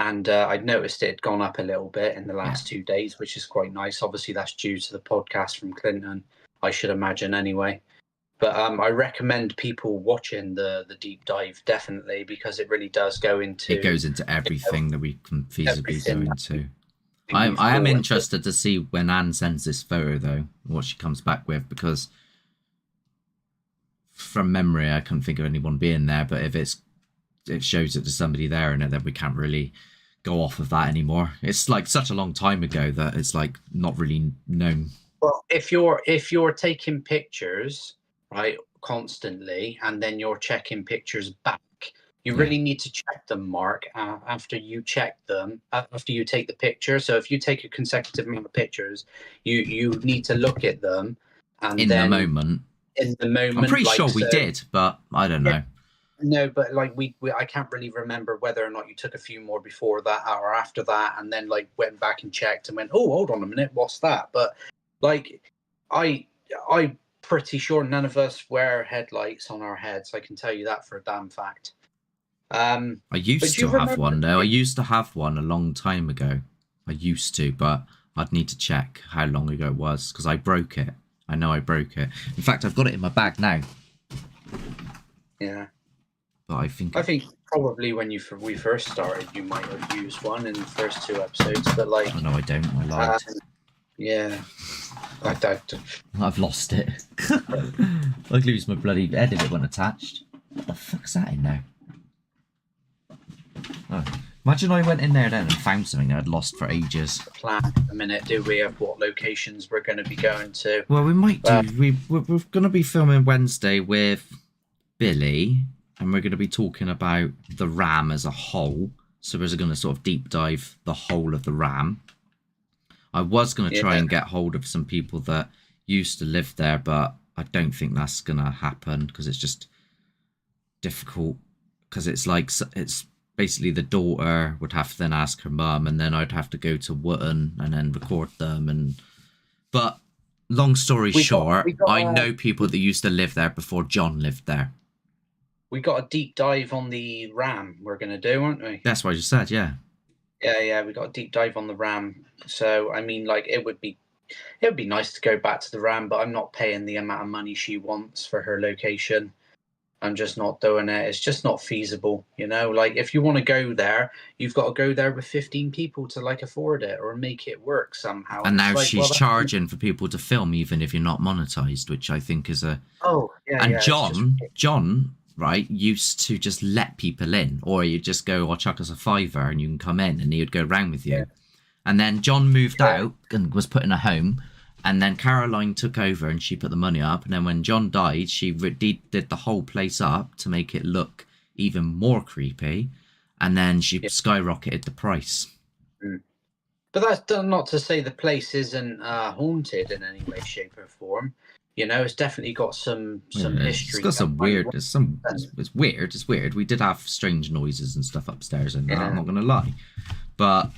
And I'd noticed it had gone up a little bit in the last 2 days, which is quite nice. Obviously, that's due to the podcast from Clinton, I should imagine anyway. But I recommend people watching the deep dive, definitely, because it really does go into... It goes into everything that we can feasibly go into. I am interested to see when Anne sends this photo, though, what she comes back with, because from memory, I couldn't think of anyone being there, but if it shows it to somebody there in it, then we can't really go off of that anymore. It's like such a long time ago that it's like not really known. Well, if you're taking pictures, right, constantly, and then you're checking pictures back, you really need to check them, Mark, after you check them, after you take the picture. So if you take a consecutive amount of pictures, you need to look at them and in the moment. I'm pretty sure we did, but I don't know. No, but like we I can't really remember whether or not you took a few more before that or after that, and then like went back and checked and went, oh, hold on a minute, what's that? But like I'm pretty sure none of us wear headlights on our heads. I can tell you that for a damn fact. I used to have one though. I used to have one a long time ago. I used to, but I'd need to check how long ago it was because I broke it. I know I broke it. In fact, I've got it in my bag now. Yeah. But I think probably when we first started, you might have used one in the first 2 episodes, but like... Oh, no, I don't. I lied. Yeah. I've lost it. I'd lose my bloody head if it wasn't attached. What the fuck's that in there? Oh. Imagine I went in there then and found something I'd lost for ages. Plan at the minute, do we, of what locations we're going to be going to? Well, we might do. We're going to be filming Wednesday with Billy, and we're going to be talking about the RAM as a whole. So we're going to sort of deep dive the whole of the RAM. I was going to try and get hold of some people that used to live there, but I don't think that's going to happen because it's just difficult. Because it's like, it's basically the daughter would have to then ask her mum, and then I'd have to go to Wootton and then record them. But long story short, I know people that used to live there before John lived there. We got a deep dive on the RAM we're going to do, aren't we? That's what I just said, yeah. Yeah, we got a deep dive on the RAM. So, I mean, like, it would be nice to go back to the RAM, but I'm not paying the amount of money she wants for her location. I'm just not doing it. It's just not feasible, you know? Like, if you want to go there, you've got to go there with 15 people to, like, afford it or make it work somehow. And now she's charging for people to film even if you're not monetized, which I think is a... Oh, yeah, and John, right, used to just let people in, or you just go, I'll chuck us a $5 and you can come in, and he would go round with you. Yeah. And then John moved out and was put in a home, and then Caroline took over and she put the money up, and then when John died, she did the whole place up to make it look even more creepy, and then she skyrocketed the price. But that's not to say the place isn't haunted in any way, shape or form. You know, it's definitely got some history. It's got some weird. It's weird. It's weird. We did have strange noises and stuff upstairs, and I'm not gonna lie. But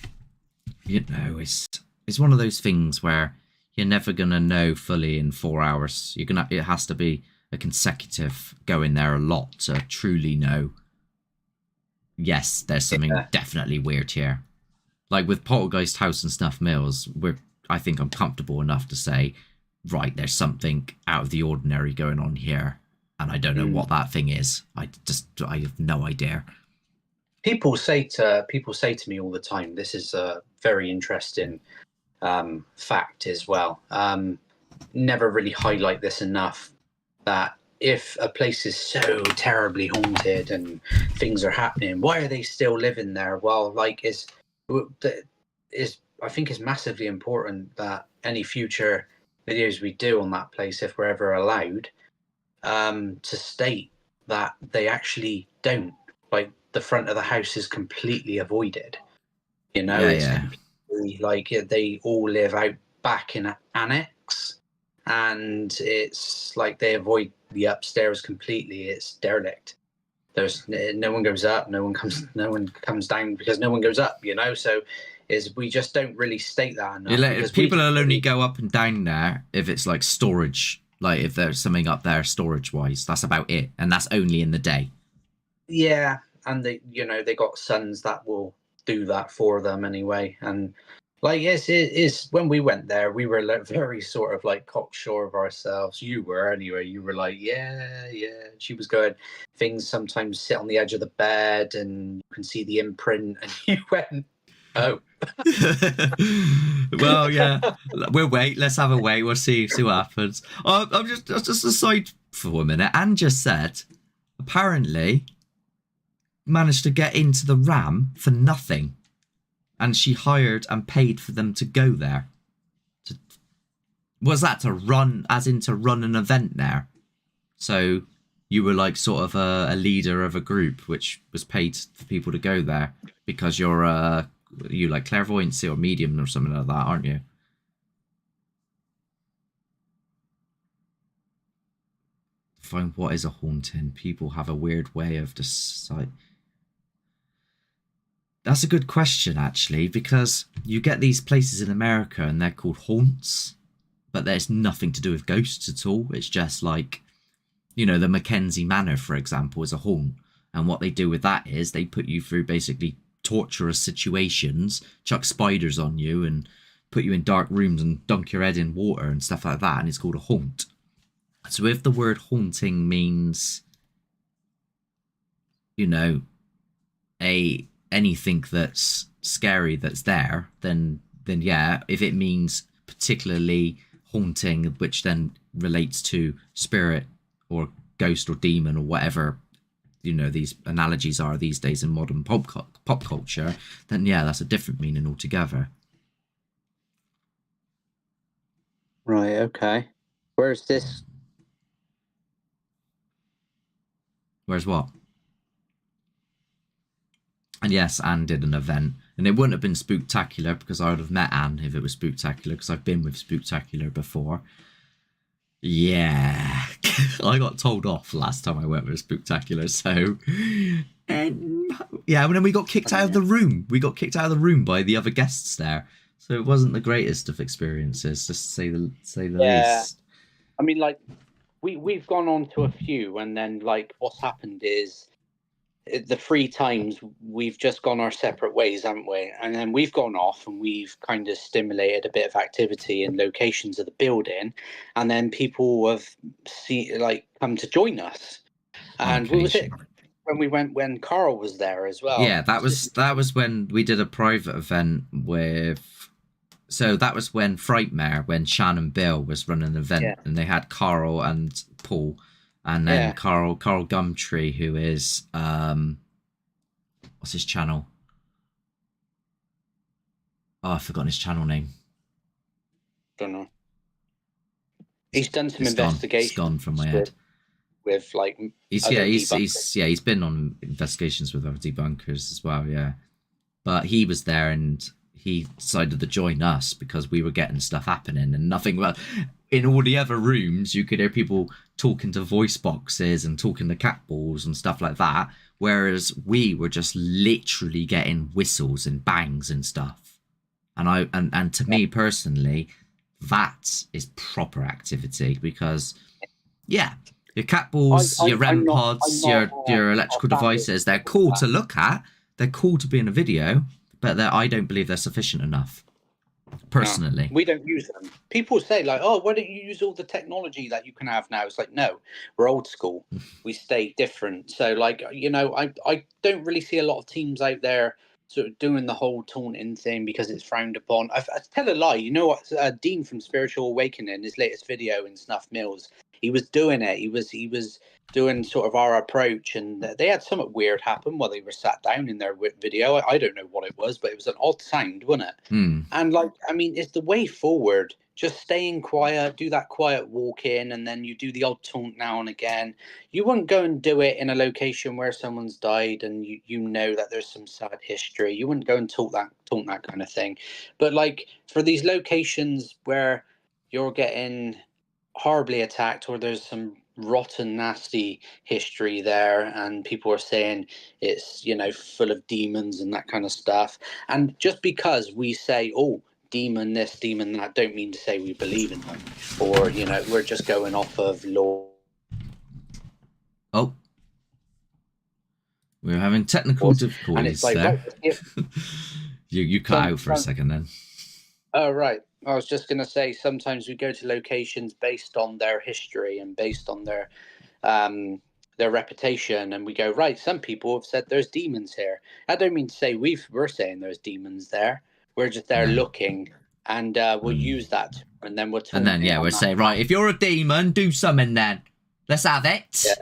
you know, it's one of those things where you're never gonna know fully in 4 hours. It has to be a consecutive going there a lot to truly know. Yes, there's something definitely weird here. Like with Poltergeist House and Snuff Mills, I think I'm comfortable enough to say, right, there's something out of the ordinary going on here, and I don't know what that thing is. I have no idea. People say to me all the time, this is a very interesting fact as well. Never really highlight this enough, that if a place is so terribly haunted and things are happening, why are they still living there? Well, like, I think it's massively important that any future videos we do on that place, if we're ever allowed, to state that they actually don't, like, the front of the house is completely avoided. You know, like they all live out back in an annex, and it's like they avoid the upstairs completely. It's derelict. There's no one goes up, no one comes down because no one goes up. You know, so we just don't really state that enough. People will only go up and down there if it's like storage, like if there's something up there storage wise. That's about it, and that's only in the day. Yeah, and they got sons that will do that for them anyway. And like, it's when we went there, we were like very sort of like cocksure of ourselves. You were anyway. You were like, yeah. She was going, things sometimes sit on the edge of the bed, and you can see the imprint. And you went, oh. Well, yeah, we'll wait. Let's have a wait. We'll see what happens. I'm just aside for a minute. Anne just said, apparently, managed to get into the RAM for nothing, and she hired and paid for them to go there. Was that to run, as in to run an event there? So you were like sort of a leader of a group which was paid for people to go there because you're you like clairvoyancy or medium or something like that, aren't you? Find what is a haunting. People have a weird way of deciding. That's a good question, actually, because you get these places in America and they're called haunts, but there's nothing to do with ghosts at all. It's just like, you know, the Mackenzie Manor, for example, is a haunt. And what they do with that is they put you through basically torturous situations, chuck spiders on you and put you in dark rooms and dunk your head in water and stuff like that, and it's called a haunt. So if the word haunting means, you know, anything that's scary that's there, then yeah. If it means particularly haunting, which then relates to spirit or ghost or demon or whatever these analogies are these days in modern pop culture, then yeah, that's a different meaning altogether. Right. Okay. Where's this? Whereas what? And yes, Anne did an event, and it wouldn't have been spooktacular because I would have met Anne if it was spooktacular, because I've been with spooktacular before. Yeah, I got told off last time I went with spooktacular, so yeah, and then we got kicked out of the room. We got kicked out of the room by the other guests there, so it wasn't the greatest of experiences, just to say the least. I mean, like we've gone on to a few, and then like what's happened is the 3 times we've just gone our separate ways, haven't we? And then we've gone off and we've kind of stimulated a bit of activity in locations of the building, and then people have come to join us. And what was it when we went when Carl was there as well? Yeah, that was when we did a private event with. So that was when Frightmare, when Shannon Bill was running an event, and they had Carl and Paul, and then Carl Gumtree, who is what's his channel? Oh, I've forgotten his channel name. Don't know. He's done some investigations. It's gone from my head. With like he's been on investigations with other debunkers as well, yeah. But he was there and he decided to join us because we were getting stuff happening and nothing. Well, in all the other rooms, you could hear people talking to voice boxes and talking to cat balls and stuff like that, whereas we were just literally getting whistles and bangs and stuff. And to me personally, that is proper activity because, yeah, your cat balls, your REM pods, your electrical devices, they're cool to look at. They're cool to be in a video, but I don't believe they're sufficient enough. Personally, we don't use them. People say like, "Oh, why don't you use all the technology that you can have now?" It's like, no, we're old school. We stay different. So, like, I don't really see a lot of teams out there sort of doing the whole taunting thing because it's frowned upon. I tell a lie. You know what? Dean from Spiritual Awakening, his latest video in Snuff Mills, he was doing it. He was doing sort of our approach, and they had something weird happen while they were sat down in their video. I don't know what it was, but it was an odd sound, wasn't it? And like, I mean, it's the way forward. Just staying quiet, do that quiet walk in, and then you do the odd taunt now and again. You wouldn't go and do it in a location where someone's died and you know that there's some sad history. You wouldn't go and taunt that kind of thing. But like for these locations where you're getting horribly attacked or there's some rotten nasty history there and people are saying it's full of demons and that kind of stuff, and just because we say, oh, demon this, demon that, don't mean to say we believe in them, or we're just going off of law. Oh, we're having technical difficulties and it's like, there. Right, you cut out for a second then. Oh, right. I was just going to say, sometimes we go to locations based on their history and based on their reputation, and we go, right, some people have said there's demons here. I don't mean to say we're saying there's demons there. We're just there looking, and we'll use that, and then we'll we'll say, right, if you're a demon, do something then. Let's have it. Yeah.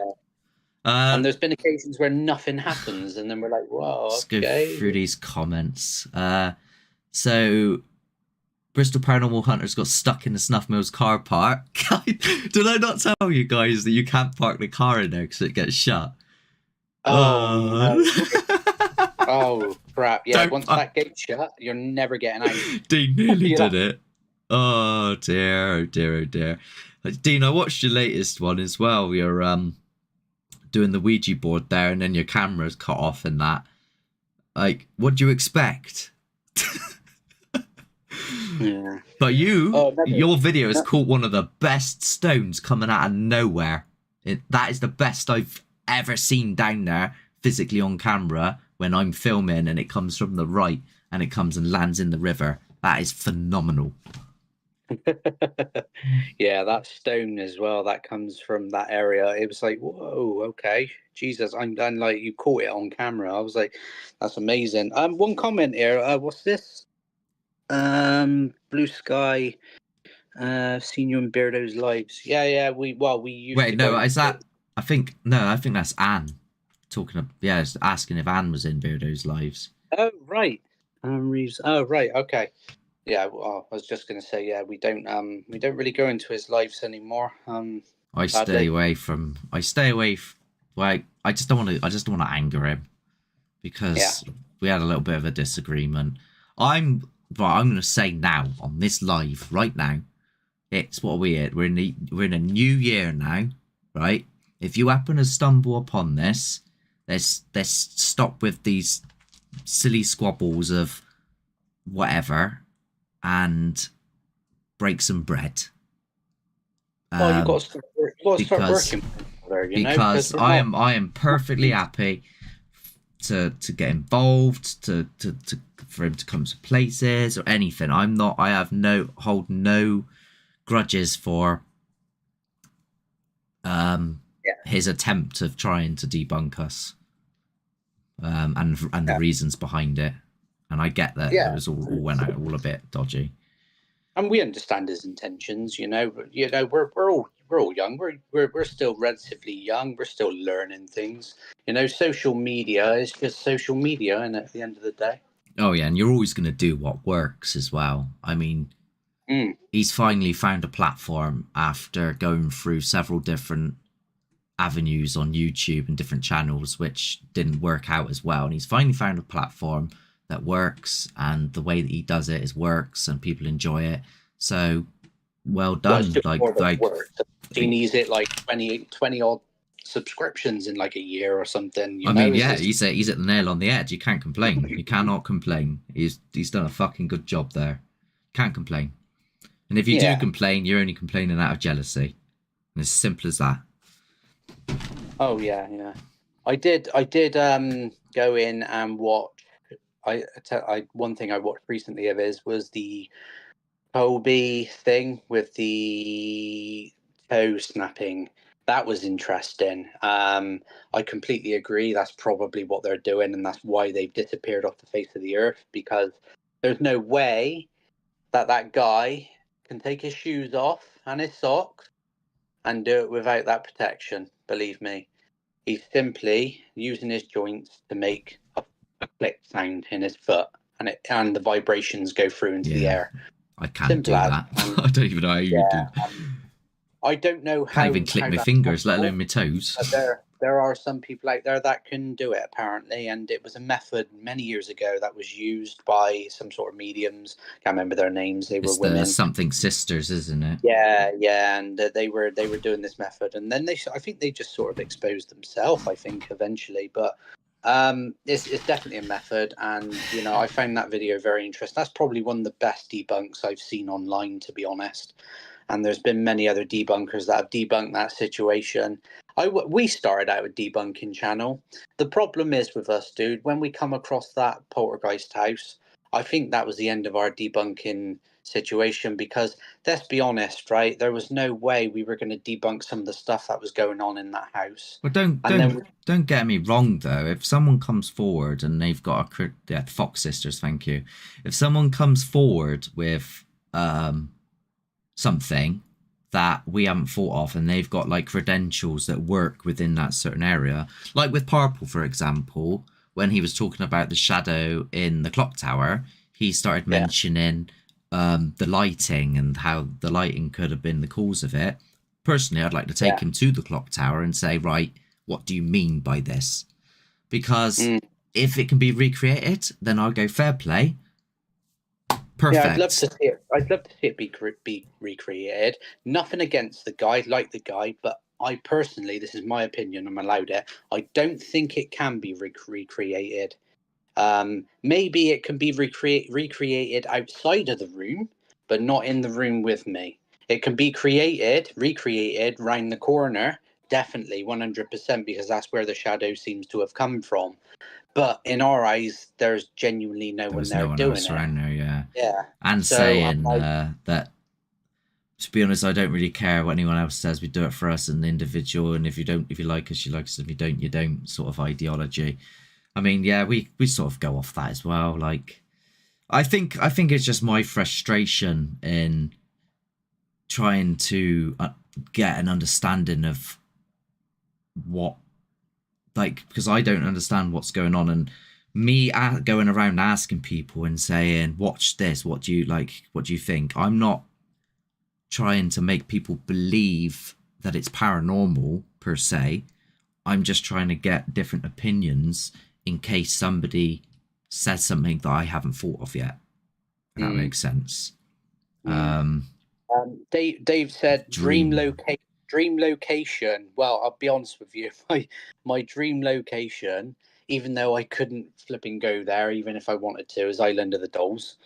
And there's been occasions where nothing happens, and then we're like, whoa, let's go through these comments. So Bristol Paranormal Hunters got stuck in the Snuff Mills car park. Did I not tell you guys that you can't park the car in there because it gets shut? Oh, oh crap! Yeah, once that gate's shut, you're never getting out. Dean nearly did it. Oh dear, oh dear, oh dear. Dean, I watched your latest one as well. You're doing the Ouija board there, and then your camera's cut off and that. Like, what do you expect? Yeah. But your video has caught one of the best stones coming out of nowhere. That is the best I've ever seen down there physically on camera when I'm filming, and it comes from the right and it comes and lands in the river. That is phenomenal. Yeah, that stone as well, that comes from that area. It was like, whoa, okay, Jesus, I'm like, you caught it on camera. I was like, that's amazing. One comment here. What's this? Blue Sky, Senior and Beardo's lives. Yeah, we use. Wait, no, is that? I think that's Anne. asking if Anne was in Beardo's lives. Oh right. Reeves. Oh right. Okay. Yeah. Well, I was just going to say, yeah, we don't really go into his lives anymore. I stay Sadly. away from. I stay away. Like I just don't want to. I just don't want to anger him Yeah. because we had a little bit of a disagreement. I'm going to say now on this live right now. It's what are we at? We're in a new year now, right? If you happen to stumble upon this, let's stop with these silly squabbles of whatever and break some bread. Well, Um, you got to start because working there, you know, because we're not. I am perfectly happy to get involved, to for him to come to places or anything. I have hold no grudges for Yeah. his attempt of trying to debunk us, and the Yeah. reasons behind it. And I get that it Yeah. was all went out all a bit dodgy. And we understand his intentions, you know. But, you know, we're all young. We're still relatively young. We're still learning things. You know, social media is just social media, and at the end of the day. Oh yeah, and you're always going to do what works as well. I mean, Mm. he's finally found a platform after going through several different avenues on YouTube and different channels, which didn't work out as well. And he's finally found a platform that works, and the way that he does it is works, and people enjoy it. So well Well, it's done. just more than work. He needs it like 20 odd subscriptions in like a year or something. You I know, mean, it's yeah, just, he's at the nail on the edge. You can't complain. You cannot complain. He's done a fucking good job there. Can't complain. And if you do yeah. complain, you're only complaining out of jealousy. And it's as simple as that. Oh yeah, yeah. I did go in and watch. One thing I watched recently of his was the Kobe thing with the toe snapping. That was interesting. I completely agree. That's probably what they're doing, and that's why they've disappeared off the face of the earth. Because there's no way that that guy can take his shoes off and his socks and do it without that protection. Believe me, he's simply using his joints to make a click sound in his foot, and the vibrations go through into the Yeah, air. I can't Simple do as. that. I don't even know how you Yeah, do. I don't know Can't even click how my that's fingers, let possible, alone my toes. but there are some people out there that can do it apparently, and it was a method many years ago that was used by some sort of mediums. Can't remember their names. They were It's the women. something sisters, isn't it? Yeah, yeah, and they were doing this method, and then I think they just sort of exposed themselves. I think eventually, but it's definitely a method, and you know I found that video very interesting. That's probably one of the best debunks I've seen online, to be honest. And there's been many other debunkers that have debunked that situation. We started out a debunking channel. The problem is with us, dude, when we come across that poltergeist house, I think that was the end of our debunking situation because let's be honest, right? There was no way we were going to debunk some of the stuff that was going on in that house. But And then, don't get me wrong though. If someone comes forward and they've got yeah, Fox sisters, thank you. If someone comes forward with something that we haven't thought of and they've got like credentials that work within that certain area, like with Purple, for example, when he was talking about the shadow in the clock tower, he started yeah, mentioning the lighting and how the lighting could have been the cause of it. Personally, I'd like to take yeah, him to the clock tower and say, right, what do you mean by this? Because mm. if it can be recreated, then I'll go fair play. Yeah, I'd love Perfect. to see it. I'd love to see it be recreated. Nothing against the guy, like the guy, but I personally, this is my opinion. I'm allowed it. I don't think it can be recreated. Maybe it can be recreated outside of the room, but not in the room with me. It can be recreated round the corner, definitely 100%, because that's where the shadow seems to have come from. But in our eyes, there's genuinely no There one was there no one doing else it. around there, yeah. Yeah. And So I'm saying like, that, to be honest, I don't really care what anyone else says. We do it for us and the individual, and if you like us, you like us. If you don't. Sort of ideology. I mean, yeah, we sort of go off that as well. Like, I think it's just my frustration in trying to get an understanding of what like, because I don't understand what's going on, and me going around asking people and saying, "Watch this. What do you like? What do you think?" I'm not trying to make people believe that it's paranormal per se. I'm just trying to get different opinions in case somebody says something that I haven't thought of yet. If that makes sense. Mm. Dave said dream Dream. location. Well, I'll be honest with you. My dream location, even though I couldn't flipping go there, even if I wanted to, is Island of the Dolls.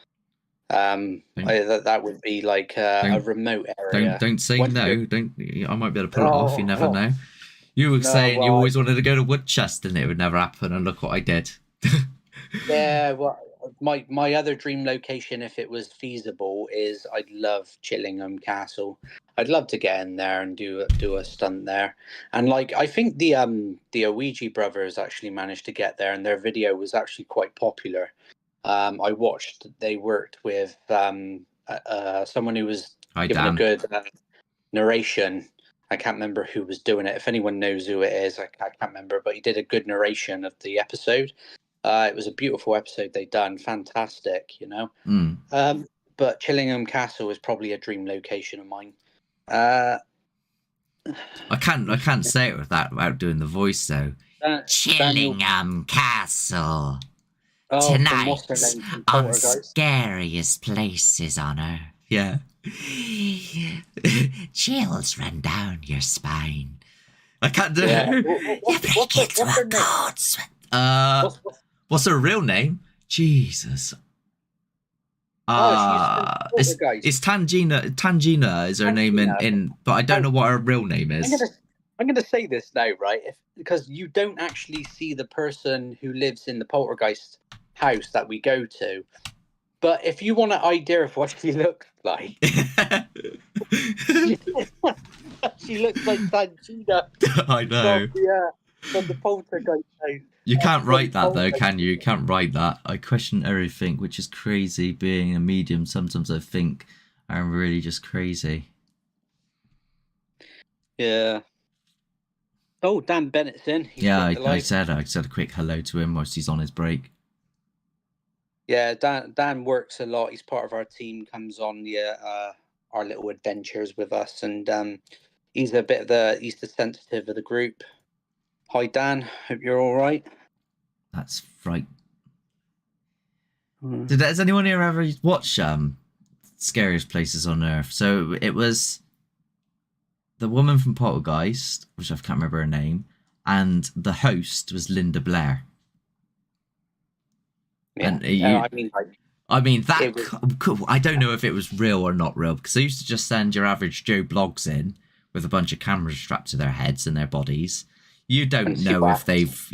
That would be like a Don't remote area. don't say Once you're no. Don't. I might be able to pull it off. You never oh know. You were no, saying you well always wanted to go to Woodchester and it would never happen, and look what I did. yeah, well my other dream location, if it was feasible, is I'd love Chillingham Castle. I'd love to get in there and do a stunt there. And like I think the Ouija brothers actually managed to get there, and their video was actually quite popular. I watched they worked with someone who was Hi, giving a Dan. good narration. I can't remember who was doing it. If anyone knows who it is, I can't remember, but he did a good narration of the episode. It was a beautiful episode they done, fantastic, you know. Mm. But Chillingham Castle is probably a dream location of mine. Uh, I can't say it with that without doing the voice though. Daniel, Chillingham Castle. oh, from what's her Tonight name from on Poltergeist. scariest places on earth. Yeah. Chills run down your spine. I can't do Yeah, it. You break into what's her a name? cold sweat. What's What's her real name? Jesus. oh, she used to be Poltergeist. It's Tangina. Tangina is her name Tangina. in, but I don't know what her real name I'm is. gonna I'm gonna say this now, right? Because you don't actually see the person who lives in the poltergeist house that we go to, but if you want an idea of what she looks like, she, she looks like Sanchina I know. from the poltergeist house. You can't From write that though, poltergeist. can you? You can't write that. I question everything, which is crazy. Being a medium, sometimes I think I'm really just crazy. Yeah. Oh, Dan Bennett's in. He's Yeah, still alive. I said a quick hello to him whilst he's on his break. Yeah, Dan works a lot. He's part of our team. Comes on our little adventures with us, and he's he's the sensitive of the group. Hi Dan, hope you're all right. That's right. Has anyone here ever watched Scariest Places on Earth? So it was the woman from Poltergeist, which I can't remember her name, and the host was Linda Blair. Yeah, And you, like, I mean that. was, I don't know if it was real or not real because they used to just send your average Joe Blogs in with a bunch of cameras strapped to their heads and their bodies. You don't know if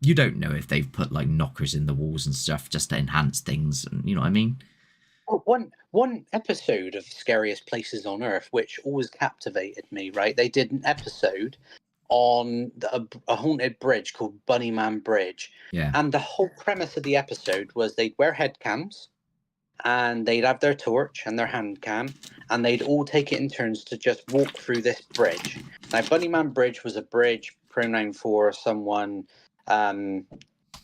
you don't know if they've put like knockers in the walls and stuff just to enhance things, and you know what I mean. well, one episode of Scariest Places on Earth, which always captivated me. Right, they did an episode on a haunted bridge called Bunnyman Bridge, Yeah, and the whole premise of the episode was they'd wear head cams and they'd have their torch and their hand cam, and they'd all take it in turns to just walk through this bridge. Now, Bunnyman Bridge was a bridge pronounced for someone um,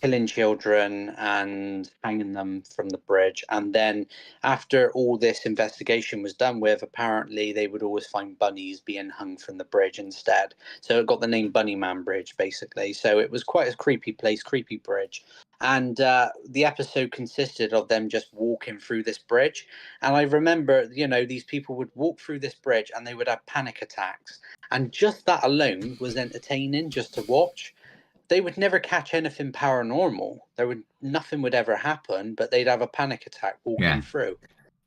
killing children and hanging them from the bridge. And then, after all this investigation was done with, apparently they would always find bunnies being hung from the bridge instead. So it got the name Bunnyman Bridge, basically. So it was quite a creepy place, creepy bridge. And the episode consisted of them just walking through this bridge. And I remember, these people would walk through this bridge and they would have panic attacks. And just that alone was entertaining just to watch. They would never catch anything paranormal. Nothing would ever happen, but they'd have a panic attack walking yeah. through.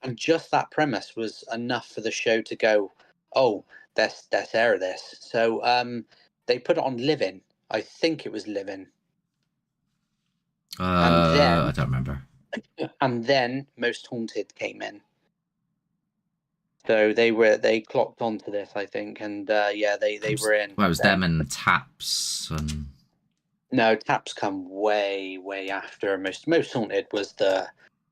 And just that premise was enough for the show to go, oh, let's air this. So they put it on Living. I think it was Living. I don't remember. And then Most Haunted came in. So they clocked onto this, I think, and they were in. Well, it was them and Taps and. No, Taps come way after. Most Haunted was the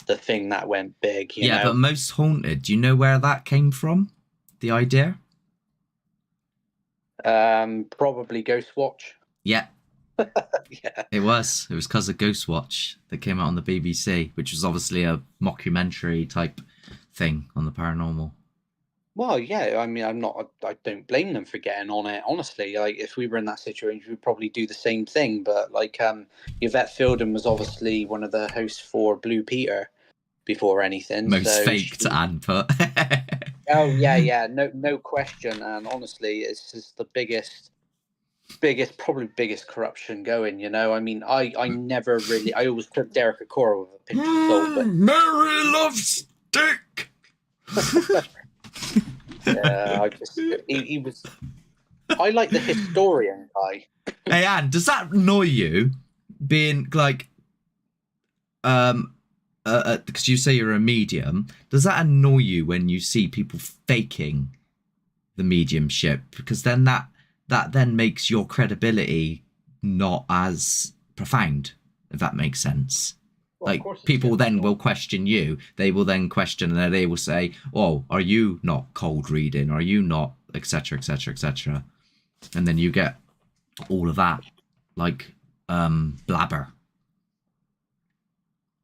thing that went big. You know? But Most Haunted. Do you know where that came from? The idea? Probably Ghost Watch. Yeah, Yeah. It was because of Ghostwatch that came out on the BBC, which was obviously a mockumentary type thing on the paranormal. Well, yeah. I mean, I don't blame them for getting on it. Honestly, like if we were in that situation, we'd probably do the same thing. But like, Yvette Fielding was obviously one of the hosts for Blue Peter before anything. Most So faked and put. oh yeah, yeah, no question. And honestly, it's just the probably biggest corruption going. I mean, I never really, I always took Derek Acora with a pinch of salt, but Mary loves dick. yeah, he was. I like the historian guy. Hey, Anne, does that annoy you? Being like, because you say you're a medium, does that annoy you when you see people faking the mediumship? Because then that then makes your credibility not as profound, if that makes sense. Well, of Like course, it's people then difficult. will question you. They will then question, and they will say, "Oh, are you not cold reading? Are you not etc. etc. etc." And then you get all of that like blabber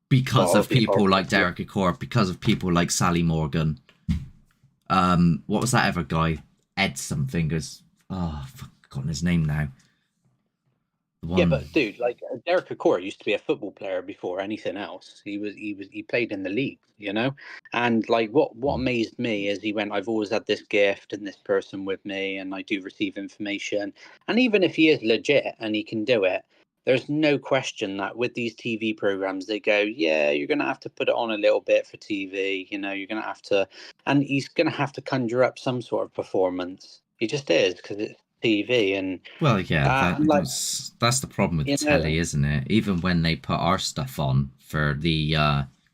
because Well, of it'd be people like horrible. Derek Acor, because of people like Sally Morgan. What was that other guy? Ed something. As I've forgotten his name now. The Yeah, one. but dude, like Derek Acora used to be a football player before anything else. He played in the league, And like what amazed me is he went, I've always had this gift and this person with me, and I do receive information. And even if he is legit and he can do it, there's no question that with these TV programs, they go, yeah, you're gonna have to put it on a little bit for TV. You're gonna have to, and he's gonna have to conjure up some sort of performance. He just is because it's TV and. Well, yeah, And like that's the problem with you telly, know, isn't it? Even when they put our stuff on for the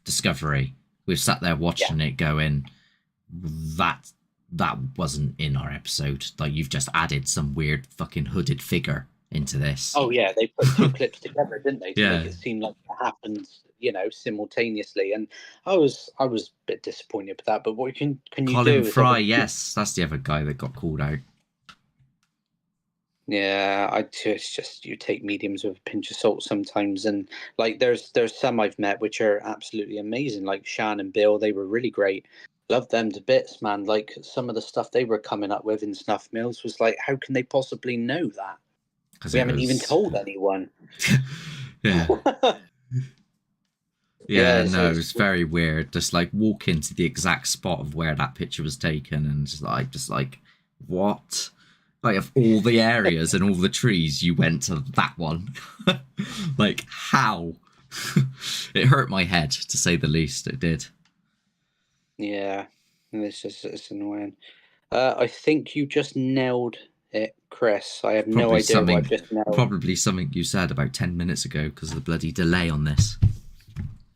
Discovery, we've sat there yeah. watching it, going, "That wasn't in our episode. Like you've just added some weird fucking hooded figure into this." Oh yeah, they put two clips together, didn't they, to make Yeah, it seem like it happened, simultaneously. And I was a bit disappointed with that. But what can you Colin do is Fry. obviously, Yes, that's the other guy that got called out. yeah, it's just you take mediums with a pinch of salt sometimes. And like there's some I've met which are absolutely amazing, like Shan and Bill. They were really great. Love them to bits, man. Like some of the stuff they were coming up with in Snuff Mills was like, how can they possibly know that? Because We it haven't even was. told anyone. Yeah. Yeah, Yeah, no, it it's was very weird. Just like walk into the exact spot of where that picture was taken, and just like, what? Like of all the areas and all the trees, you went to that one. Like how? It hurt my head to say the least. It did. yeah, it's annoying. I think you just nailed it, Chris. I have no Probably idea what something, I've just nailed. probably something you said about 10 minutes ago because of the bloody delay on this.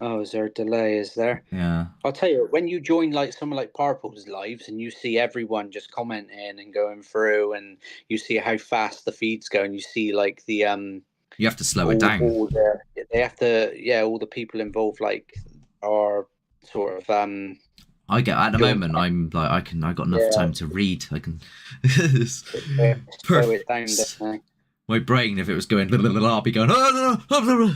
Oh, is there a delay? Is there? Yeah. I'll tell you, when you join like someone like Purple's lives and you see everyone just commenting and going through, and you see how fast the feeds go, and you see like the You have to slow it down. all they have to, yeah, all the people involved like are sort of I get at the join. moment. I'm like I got enough Yeah, time to read. I can. they have to slow it down, don't Perfect. they? My brain, if it was going, I'll be going. Oh, no, no, no.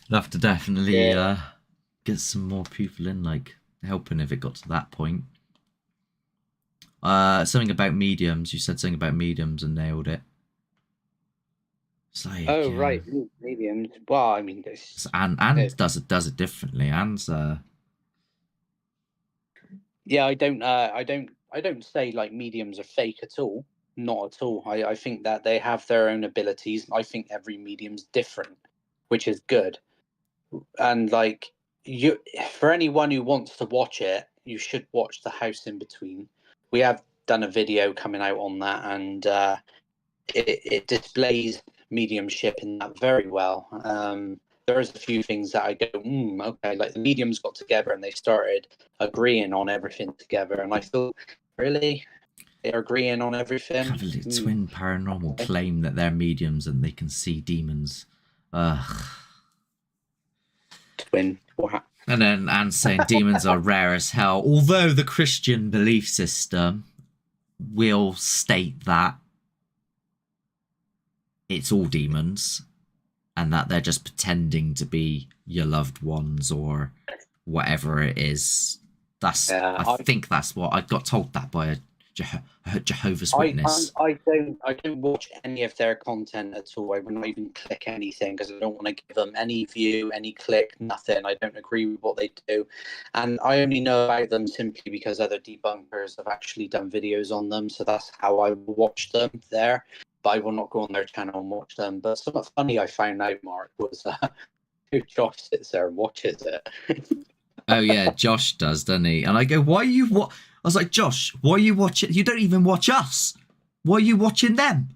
I'd have to definitely Yeah. get some more people in, like helping if it got to that point. Something about mediums. You said something about mediums and nailed it. It's like, Oh yeah. right, mediums. Well, I mean, And does it differently. Anne's yeah, I don't say like mediums are fake at all. Not at all. I think that they have their own abilities. I think every medium's different, which is good. And like you, for anyone who wants to watch it, you should watch The House in Between. We have done a video coming out on that, and it displays mediumship in that very well. There is a few things that I go, okay, like the mediums got together and they started agreeing on everything together, and I thought, really, they're agreeing on everything? twin paranormal claim that they're mediums and they can see demons. Ugh. Twin, what? And then Anne saying demons are rare as hell, although the Christian belief system will state that it's all demons, and that they're just pretending to be your loved ones or whatever it is. Yeah, I think that's what I got told that by a Jehovah's I, Witness. I don't watch any of their content at all. I would not even click anything because I don't want to give them any view, any click, nothing. I don't agree with what they do, and I only know about them simply because other debunkers have actually done videos on them. So that's how I watch them there. But I will not go on their channel and watch them. But something funny I found out, Mark, was who Josh sits there and watches it. Oh yeah, Josh does, doesn't he? And I go, why are you what? I was like, Josh, why are you watching? You don't even watch us. Why are you watching them?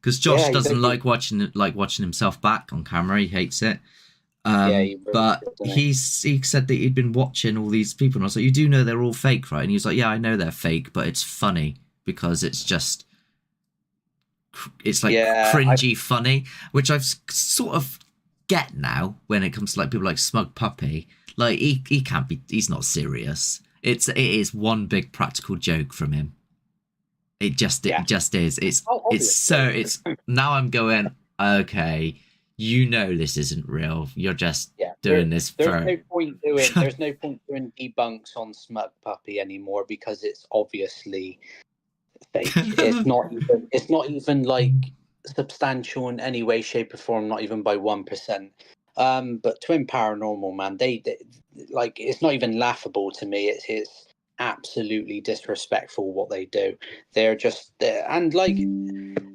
Because Josh Yeah, doesn't like watching himself back on camera. He hates it. yeah, he really But doesn't he? he said that he'd been watching all these people, and I was like, you do know they're all fake, right? And he was like, yeah, I know they're fake, but it's funny because it's like Yeah, cringy funny, which I've sort of get now when it comes to like people like Smug Puppy. Like he can't be, he's not serious. It is one big practical joke from him. It yeah. just is. Oh, obviously. It's now I'm going, okay, you know this isn't real. You're just Yeah, doing this there's for no point doing debunks on Smug Puppy anymore because it's obviously fake. It's not even like substantial in any way, shape, or form. Not even by 1%. But Twin Paranormal, man, they like it's not even laughable to me. It's absolutely disrespectful what they do. And like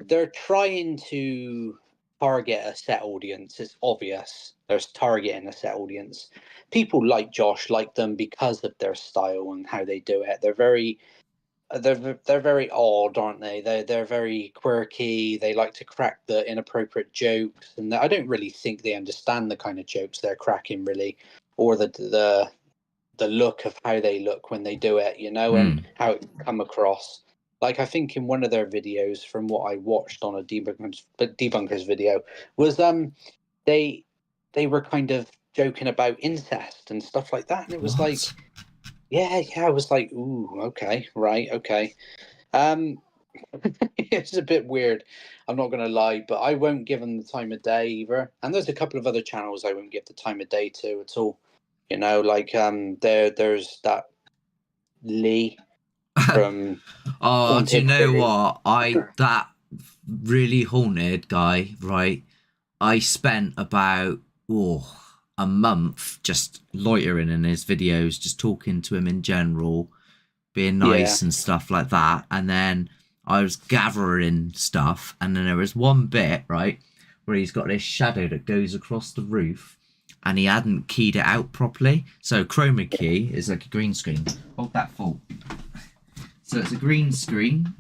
they're trying to target a set audience. It's obvious. They're targeting a set audience. People like Josh like them because of their style and how they do it. They're very odd, aren't they? They're very quirky. They like to crack the inappropriate jokes, and I don't really think they understand the kind of jokes they're cracking, really, or the look of how they look when they do it, and mm. how it can come across. Like I think in one of their videos, from what I watched on a debunkers video, was they they were kind of joking about incest and stuff like that, and it was like, What? yeah, I was like, ooh, okay, right, okay. Um, it's a bit weird. I'm not gonna lie, but I won't give them the time of day either. And there's a couple of other channels I won't give the time of day to at all. Like there's that Lee from Oh, do you Haunted know City. what? That really haunted guy, right? I spent about a month just loitering in his videos, just talking to him in general, being Yeah, nice and stuff like that. And then I was gathering stuff, and then there was one bit, right, where he's got this shadow that goes across the roof, and he hadn't keyed it out properly. So chroma key is like a green screen. Hold that full. So it's a green screen.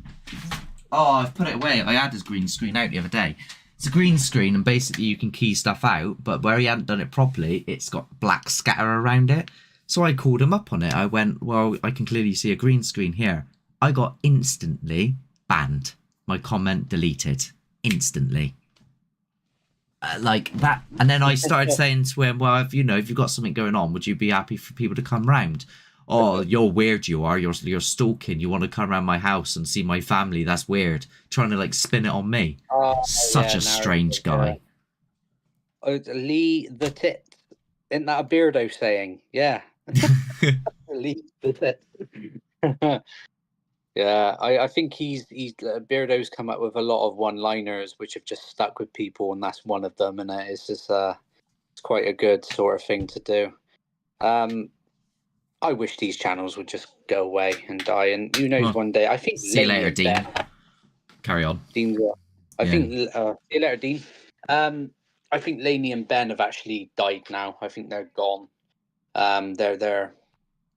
Oh, I've put it away. I had his green screen out the other day. It's a green screen, and basically you can key stuff out, but where he hadn't done it properly, it's got black scatter around it. So I called him up on it. I went, well, I can clearly see a green screen here. I got instantly banned. My comment deleted. Instantly. Like that. And then I started saying to him, well, if you've got something going on, would you be happy for people to come round? Oh, you're weird, you are. You're stalking. You want to come around my house and see my family. That's weird. Trying to like spin it on me. oh Such yeah, a strange guy. Lee the tit. Isn't that a Beardo saying? Yeah, Lee the tit. Yeah, I think he's Beardo's come up with a lot of one-liners which have just stuck with people, and that's one of them. And it's just it's quite a good sort of thing to do. Um, I wish these channels would just go away and die. And who knows, Well, one day I think see you Laney later, and Ben, Dean. Carry on. Dean, I Yeah. think see you later, Dean. I think Laney and Ben have actually died now. I think they're gone. They're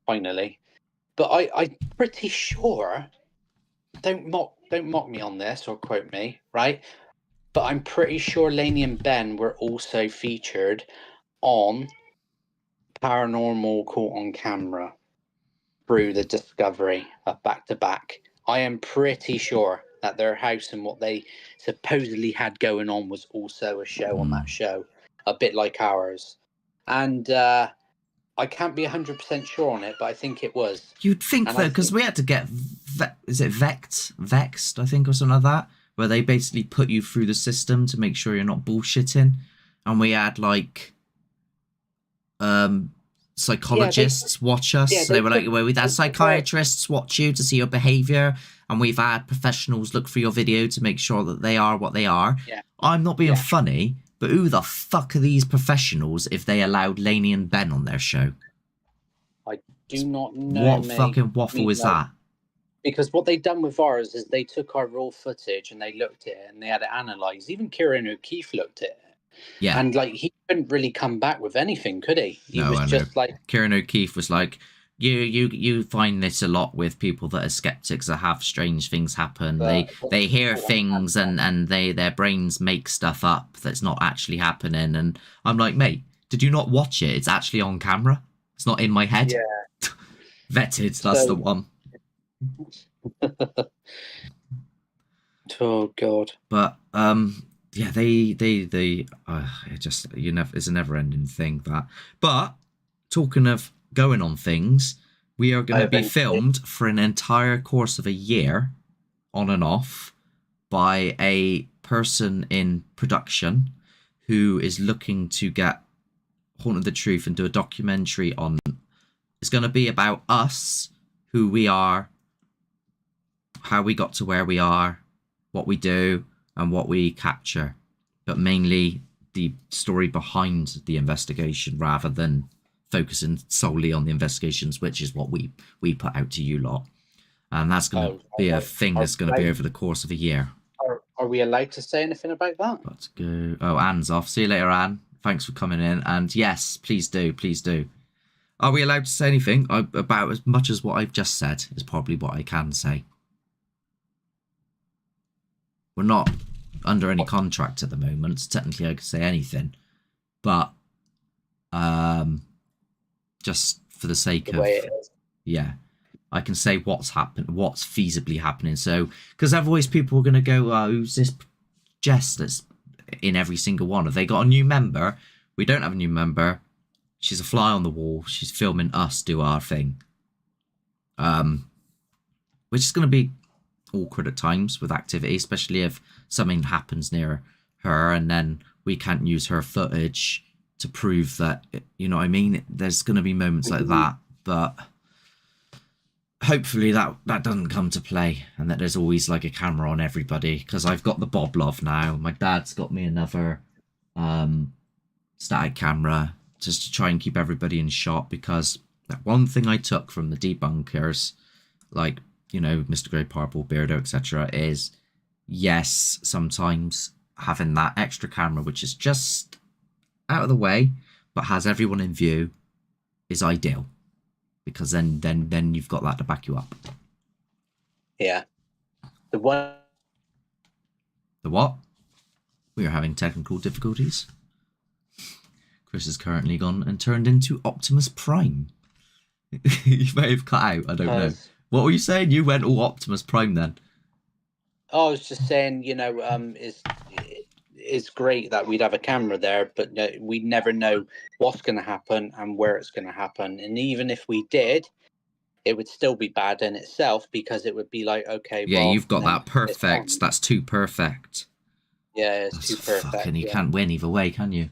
finally, but I'm pretty sure. Don't mock me on this or quote me, right? But I'm pretty sure Laney and Ben were also featured on Paranormal Caught on Camera through the Discovery back to back. I am pretty sure that their house and what they supposedly had going on was also a show on that show, a bit like ours. And I can't be 100% sure on it, but I think it was. You'd think And though, I because think, we had to get, is it vexed, I think, or something like that. where they basically put you through the system to make sure you're not bullshitting. And we had like psychologists watch us. yeah, So they were like, well, we've had they took our- psychiatrists watch you to see your behavior, and we've had professionals look through your video to make sure that they are what they are. Yeah. I'm not being Yeah. funny, but who the fuck are these professionals if they allowed Lainey and Ben on their show? Do not know, What mate. fucking waffle is that? Because what they done with ours is they took our raw footage and they looked at it and they had it analysed. Even Kieran O'Keefe looked at it. Yeah. And like he couldn't really come back with anything, could he? He No, was I know. just like, Kieran O'Keefe was like, you find this a lot with people that are skeptics that have strange things happen. They hear things and their brains make stuff up that's not actually happening. And I'm like, mate, did you not watch it? It's actually on camera. It's not in my head. yeah. Vetted, that's the one. Oh God. But yeah, they it just it's a never ending thing that. But talking of going on things, we are going to be filmed for an entire course of a year, on and off, by a person in production who is looking to get Haunted the Truth and do a documentary on. It's going to be about us, who we are, how we got to where we are, what we do, and what we capture. But mainly the story behind the investigation rather than focusing solely on the investigations, which is what we put out to you lot. And that's going to be a thing that's going to be over the course of a year. Are we allowed to say anything about that? Let's go. Oh, Anne's off. See you later, Anne. Thanks for coming in. And yes, please do. Please do. Are we allowed to say anything? About as much as what I've just said is probably what I can say. We're not under any contract at the moment, so technically I could say anything. But just for the sake of... Yeah. I can say what's happened, what's feasibly happening. So, because otherwise people are going to go, oh, who's this Jess that's in every single one? Have they got a new member? We don't have a new member. She's a fly on the wall. She's filming us do our thing. Which is going to be awkward at times with activity, especially if something happens near her and then we can't use her footage to prove that, you know what I mean? There's going to be moments like that, but hopefully that doesn't come to play and that there's always like a camera on everybody, because I've got the Bob Love now. My dad's got me another static camera just to try and keep everybody in shot, because that one thing I took from the debunkers, like, you know, Mr. Grey, Purple, Beardo, etc., is yes, sometimes having that extra camera, which is just out of the way, but has everyone in view, is ideal. Because then you've got that to back you up. Yeah. The what? We are having technical difficulties. Chris is currently gone and turned into Optimus Prime. You may have cut out, I don't know. What were you saying? You went all Optimus Prime then? I was just saying, you know, it's great that we'd have a camera there, but we never know what's going to happen and where it's going to happen. And even if we did, it would still be bad in itself, because it would be like, okay, yeah, well, you've got that perfect. That's too perfect. Yeah, it's That's too perfect. Fucking, you yeah. can't win either way, can you?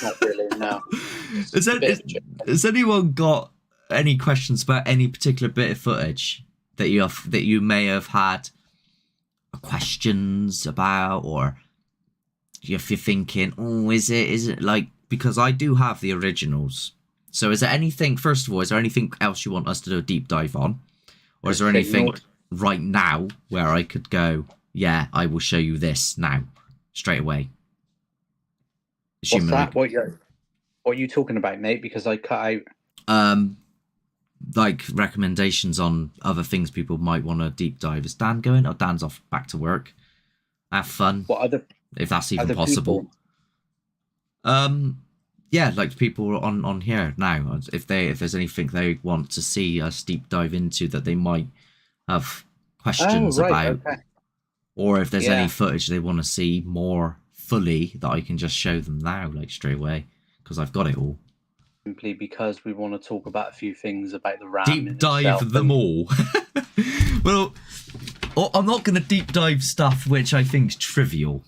Not really, no. Has anyone got any questions about any particular bit of footage that you may have had questions about, or if you're thinking, oh, is it like, because I do have the originals. So is there anything, first of all, is there anything else you want us to do a deep dive on? Or is there anything right now where I could go, yeah, I will show you this now, straight away? What's that? What are you talking about, mate? Because I cut out. Like recommendations on other things people might want to deep dive. Is Dan going? Oh, Dan's off back to work. Have fun. What other? If that's even possible. People? Yeah, like people on here now. If there's anything they want to see us deep dive into that they might have questions about, okay. Or if there's any footage they want to see more fully that I can just show them now, like straight away, because I've got it all. Simply because we want to talk about a few things about the RAM. Deep dive them all. Well, I'm not going to deep dive stuff which I think's trivial.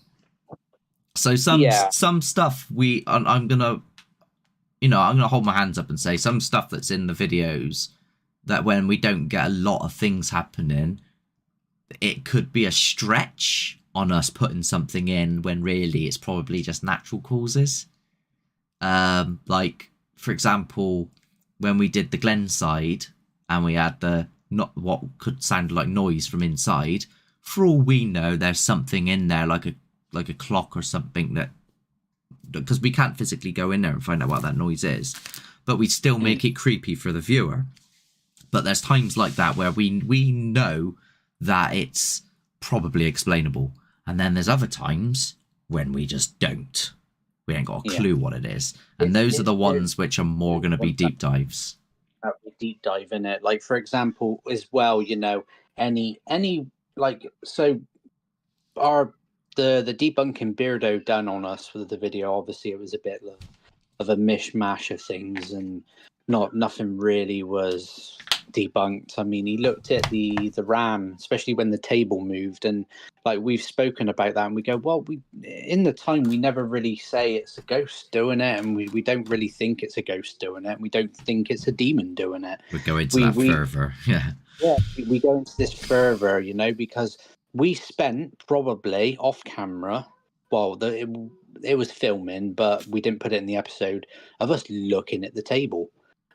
So some stuff I'm gonna hold my hands up and say some stuff that's in the videos that when we don't get a lot of things happening, it could be a stretch on us putting something in when really it's probably just natural causes. Like for example, when we did the Glen side and we had the not what could sound like noise from inside, for all we know, there's something in there like a clock or something that, because we can't physically go in there and find out what that noise is, but we still make it creepy for the viewer. But there's times like that where we know that it's probably explainable, and then there's other times when we just don't. We ain't got a clue what it is, and those are the ones which are more going to be deep dives. Deep dive in it, like for example, as well, any like so our the debunking Beardo done on us for the video. Obviously, it was a bit of a mishmash of things, and nothing really was debunked. I mean, he looked at the RAM, especially when the table moved, and like we've spoken about that, and we go, well, we in the time we never really say it's a ghost doing it, and we don't really think it's a ghost doing it, and we don't think it's a demon doing it. We go into that further, we go into this further, because we spent probably off camera, well, it was filming, but we didn't put it in the episode, of us looking at the table.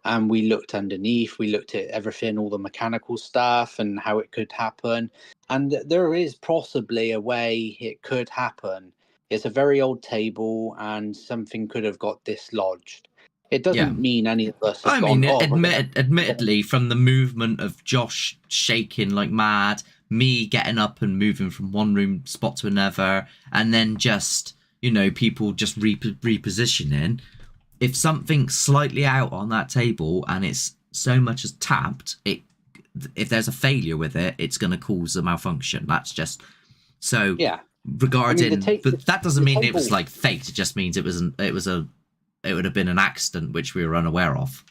And we looked underneath, we looked at everything, all the mechanical stuff and how it could happen. And there is possibly a way it could happen. It's a very old table and something could have got dislodged. It doesn't mean any of us have admittedly, from the movement of Josh shaking like mad, me getting up and moving from one room spot to another, and then just, people just repositioning. If something's slightly out on that table and it's so much as tapped, if there's a failure with it, it's going to cause a malfunction. That's just so. Yeah. Regarding, but that doesn't mean it was like fate. It just means it would have been an accident which we were unaware of.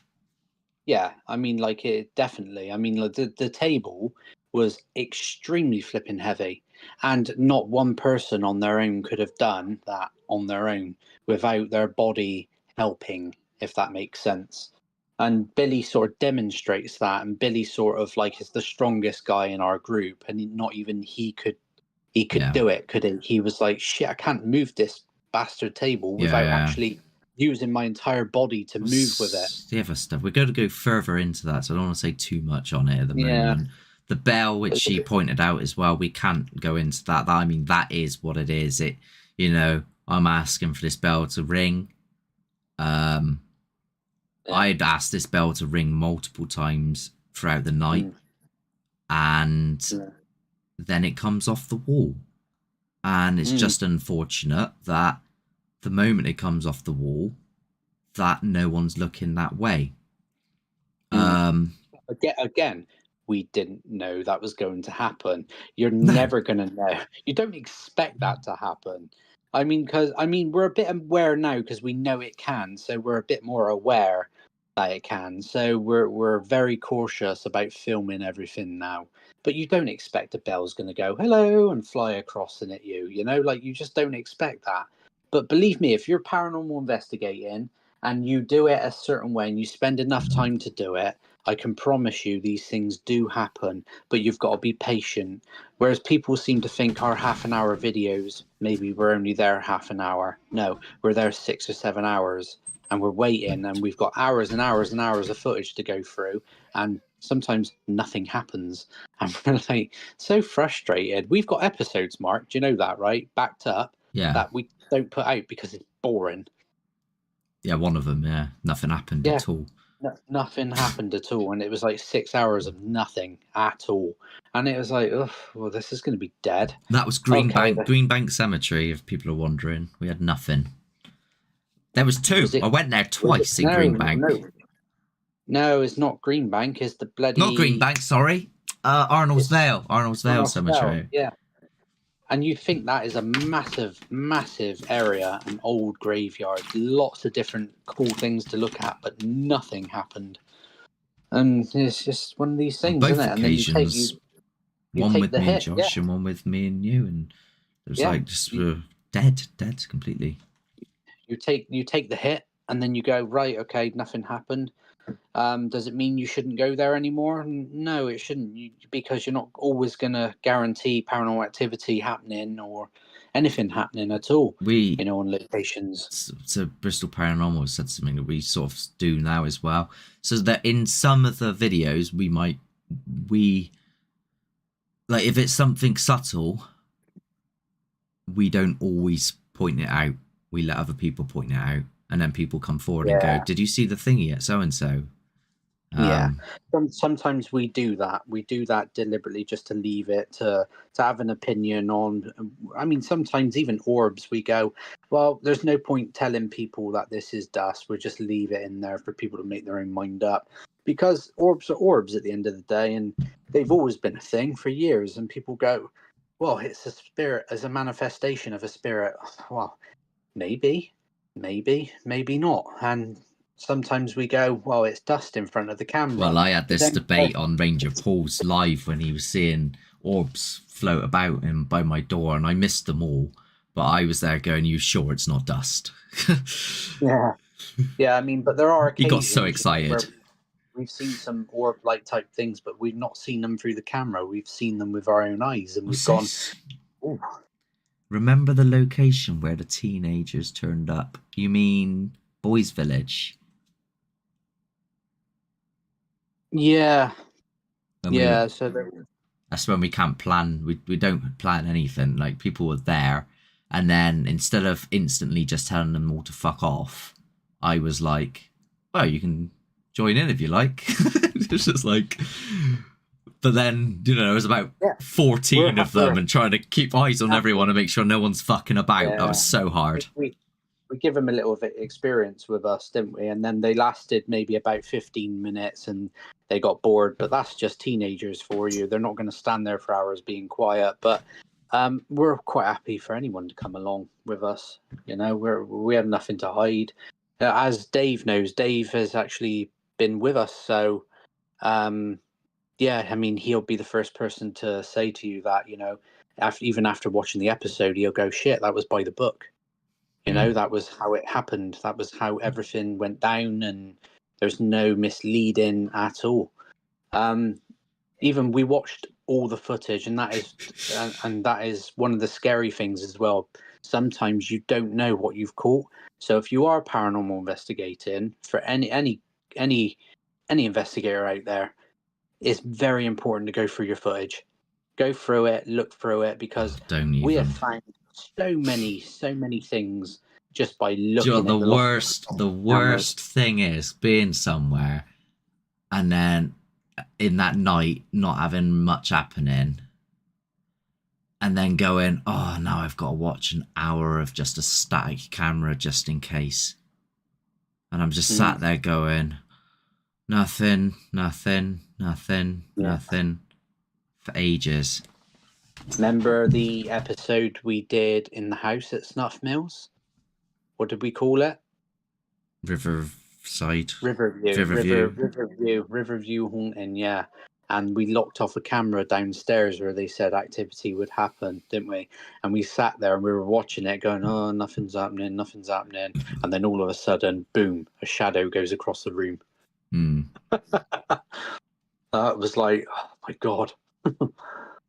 Yeah, I mean, like it definitely. I mean, like the table was extremely flipping heavy, and not one person on their own could have done that on their own without their body helping, if that makes sense. And Billy sort of demonstrates that, and Billy sort of like is the strongest guy in our group, and not even he could do it, could he? He was like, shit, I can't move this bastard table without actually using my entire body to move with it. The other stuff, we're going to go further into that, so I don't want to say too much on it at the moment. The bell, which she pointed out as well, we can't go into that. I mean, that is what it is. I'm asking for this bell to ring. I'd asked this bell to ring multiple times throughout the night, and then it comes off the wall. And it's just unfortunate that the moment it comes off the wall, that no one's looking that way. Again, we didn't know that was going to happen. You're never going to know. You don't expect that to happen. I mean, we're a bit aware now because we know it can, so we're a bit more aware that it can. So we're very cautious about filming everything now. But you don't expect a bell's going to go hello and fly across and at you. Like you just don't expect that. But believe me, if you're paranormal investigating and you do it a certain way and you spend enough time to do it, I can promise you these things do happen, but you've got to be patient. Whereas people seem to think our half-an-hour videos, maybe we're only there half an hour. No, we're there 6 or 7 hours, and we're waiting, and we've got hours and hours and hours of footage to go through, and sometimes nothing happens. And we're like so frustrated. We've got episodes, Mark, do you know that, right? Backed up, that we don't put out because it's boring. Yeah, one of them, nothing happened at all. Nothing happened at all, and it was like 6 hours of nothing at all, and it was like, oh, well, this is going to be dead. That was Greenbank Cemetery, if people are wondering. We had nothing. There was two. I went there twice in Greenbank. No, it's not Greenbank. It's the bloody... Not Greenbank, sorry. Arnold's Vale Cemetery. Yeah. And you think that is a massive, massive area, an old graveyard, lots of different cool things to look at, but nothing happened. And it's just one of these things, isn't it? And occasions, one take with the me and hit, Josh, and one with me and you, and it was Yeah. like just dead completely. you take the hit, and then you go, right, okay, nothing happened. Does it mean you shouldn't go there anymore? No, it shouldn't, because you're not always going to guarantee paranormal activity happening or anything happening at all, We on locations. so Bristol Paranormal said something that we sort of do now as well. So that in some of the videos we like, if it's something subtle, we don't always point it out. We let other people point it out, and then people come forward and go, "Did you see the thingy at so and so?" Sometimes we do that. We do that deliberately just to leave it to have an opinion on. I mean, sometimes even orbs, we go, well, there's no point telling people that this is dust. We'll just leave it in there for people to make their own mind up, because orbs are orbs at the end of the day, and they've always been a thing for years. And people go, well, it's a spirit, as a manifestation of a spirit. Well, maybe not. And sometimes we go, well, it's dust in front of the camera. Well, I had But this then- debate on Ranger Paul's live when he was seeing orbs float about and by my door, and I missed them all. But I was there going, "You sure it's not dust?" Yeah. I mean, but there are He got occasions so excited. where we've seen some orb-like type things, but we've not seen them through the camera. We've seen them with our own eyes, and we've gone, ooh. Remember the location where the teenagers turned up? You mean Boys Village? Yeah. And Yeah. that's when we can't plan. We don't plan anything. Like, people were there, and then instead of instantly just telling them all to fuck off, I was like, "Well, you can join in if you like." It's just like, but then there was about 14 of them, and trying to keep eyes on everyone and make sure no one's fucking about. Yeah. That was so hard. We give them a little bit of experience with us, didn't we? And then they lasted maybe about 15 minutes and they got bored. But that's just teenagers for you. They're not going to stand there for hours being quiet. But we're quite happy for anyone to come along with us. We have nothing to hide. As Dave knows, Dave has actually been with us. So, yeah, I mean, he'll be the first person to say to you that, even after watching the episode, he'll go, shit, that was by the book. That was how it happened. That was how everything went down, and there's no misleading at all. Even we watched all the footage, and that is one of the scary things as well. Sometimes you don't know what you've caught. So if you are paranormal investigating, for any investigator out there, it's very important to go through your footage. Go through it, look through it, because we have found so many things just by looking at the worst thing is being somewhere and then in that night not having much happening, and then going, oh, now I've got to watch an hour of just a static camera just in case, and I'm just sat there going, nothing for ages. Remember the episode we did in the house at Snuff Mills? What did we call it? Riverside. Riverview haunting, yeah. And we locked off a camera downstairs where they said activity would happen, didn't we? And we sat there and we were watching it going, oh, nothing's happening. And then all of a sudden, boom, a shadow goes across the room. It was like, oh my God.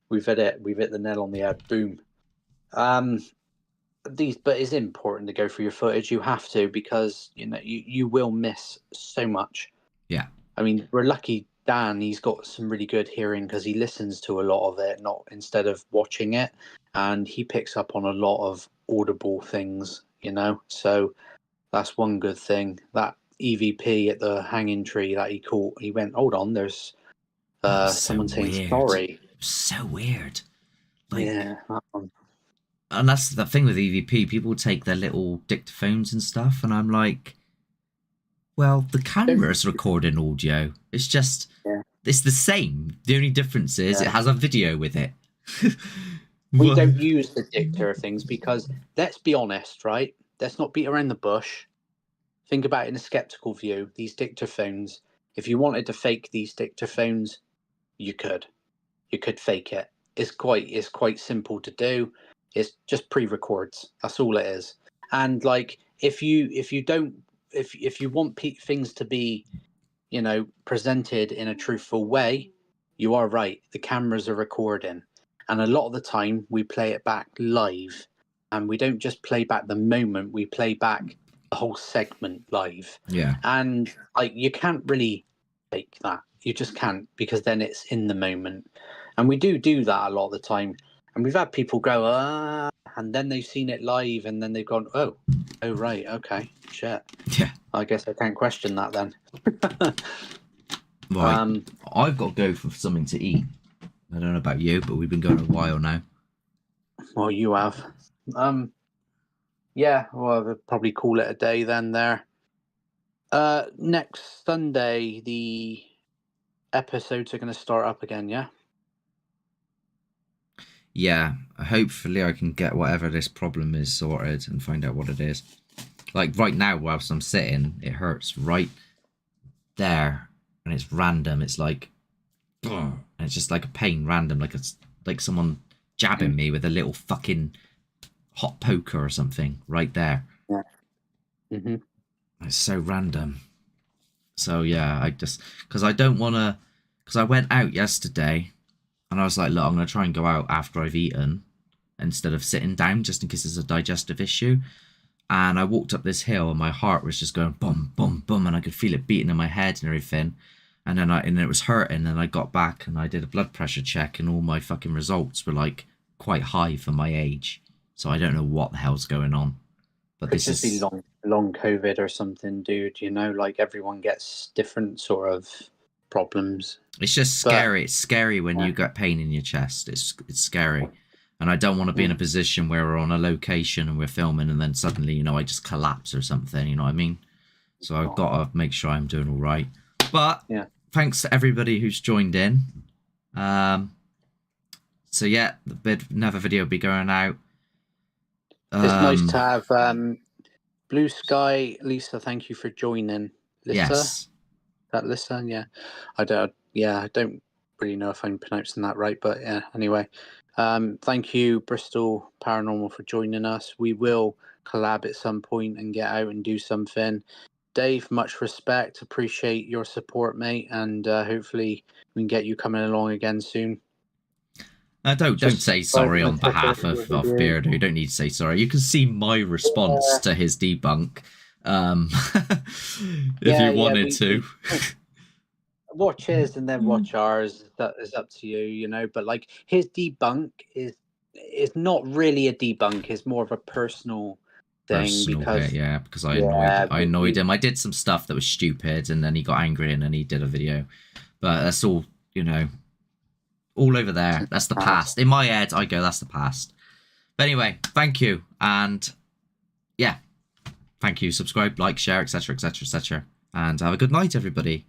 We've hit the nail on the head. Boom. But it's important to go through your footage. You have to, because you will miss so much. Yeah. I mean, we're lucky. Dan, he's got some really good hearing because he listens to a lot of it, not instead of watching it, and he picks up on a lot of audible things. So that's one good thing. That EVP at the hanging tree that he caught, he went, hold on, there's someone saying sorry. So weird. Yeah. And that's the thing with EVP. People take their little dictaphones and stuff, and I'm like, well, the camera's recording audio. It's just, it's the same. The only difference is it has a video with it. We don't use the dictator things because, let's be honest, right? Let's not beat around the bush. Think about it in a skeptical view. These dictaphones, if you wanted to fake these dictaphones, you could. You could fake it. it's quite simple to do. It's just pre-records. That's all it is. And like if you want things to be, you know, presented in a truthful way, you are right. The cameras are recording, and a lot of the time we play it back live, and we don't just play back the moment. We play back the whole segment live. Yeah. And like you can't really fake that. You just can't, because then it's in the moment. And we do that a lot of the time. And we've had people go, and then they've seen it live, and then they've gone, oh right, okay, shit. Yeah. I guess I can't question that then. Right. I've got to go for something to eat. I don't know about you, but we've been going a while now. Well, you have. Yeah, well, I'll probably call it a day then there. Next Sunday, the episodes are going to start up again, yeah? Yeah, hopefully I can get whatever this problem is sorted and find out what it is. Like right now, whilst I'm sitting, it hurts right there, and it's random. It's like, and it's just like a pain, random, like it's like someone jabbing me with a little fucking hot poker or something right there. Yeah. Mm-hmm. It's so random. So yeah, I just because I don't want to, because I went out yesterday. And I was like, look, I'm going to try and go out after I've eaten instead of sitting down, just in case there's a digestive issue. And I walked up this hill and my heart was just going boom, boom, boom. And I could feel it beating in my head and everything. And then it was hurting. And I got back and I did a blood pressure check and all my fucking results were like quite high for my age. So I don't know what the hell's going on. But Could this just is be long COVID or something, dude. You know, like everyone gets different sort of problems. It's just scary. It's scary when you get pain in your chest. It's scary. And I don't want to be in a position where we're on a location and we're filming and then suddenly, you know, I just collapse or something, you know what I mean? So I've got to make sure I'm doing all right. But thanks to everybody who's joined in. So yeah, another video will be going out. It's nice to have Blue Sky. Lisa, thank you for joining. Lisa? Yes. That Lisa? Yeah. I don't really know if I'm pronouncing that right, but yeah, anyway. Thank you, Bristol Paranormal, for joining us. We will collab at some point and get out and do something. Dave, much respect. Appreciate your support, mate, and hopefully we can get you coming along again soon. Don't say sorry on behalf of Beardo. You don't need to say sorry. You can see my response to his debunk if you wanted to. Watch his and then watch ours. That is up to you, you know. But like his debunk is not really a debunk. It's more of a personal thing because I annoyed him. I did some stuff that was stupid, and then he got angry, and then he did a video. But that's all, you know, all over there. That's the past. In my head, I go, that's the past. But anyway, thank you, and yeah, thank you. Subscribe, like, share, etc., etc., etc., and have a good night, everybody.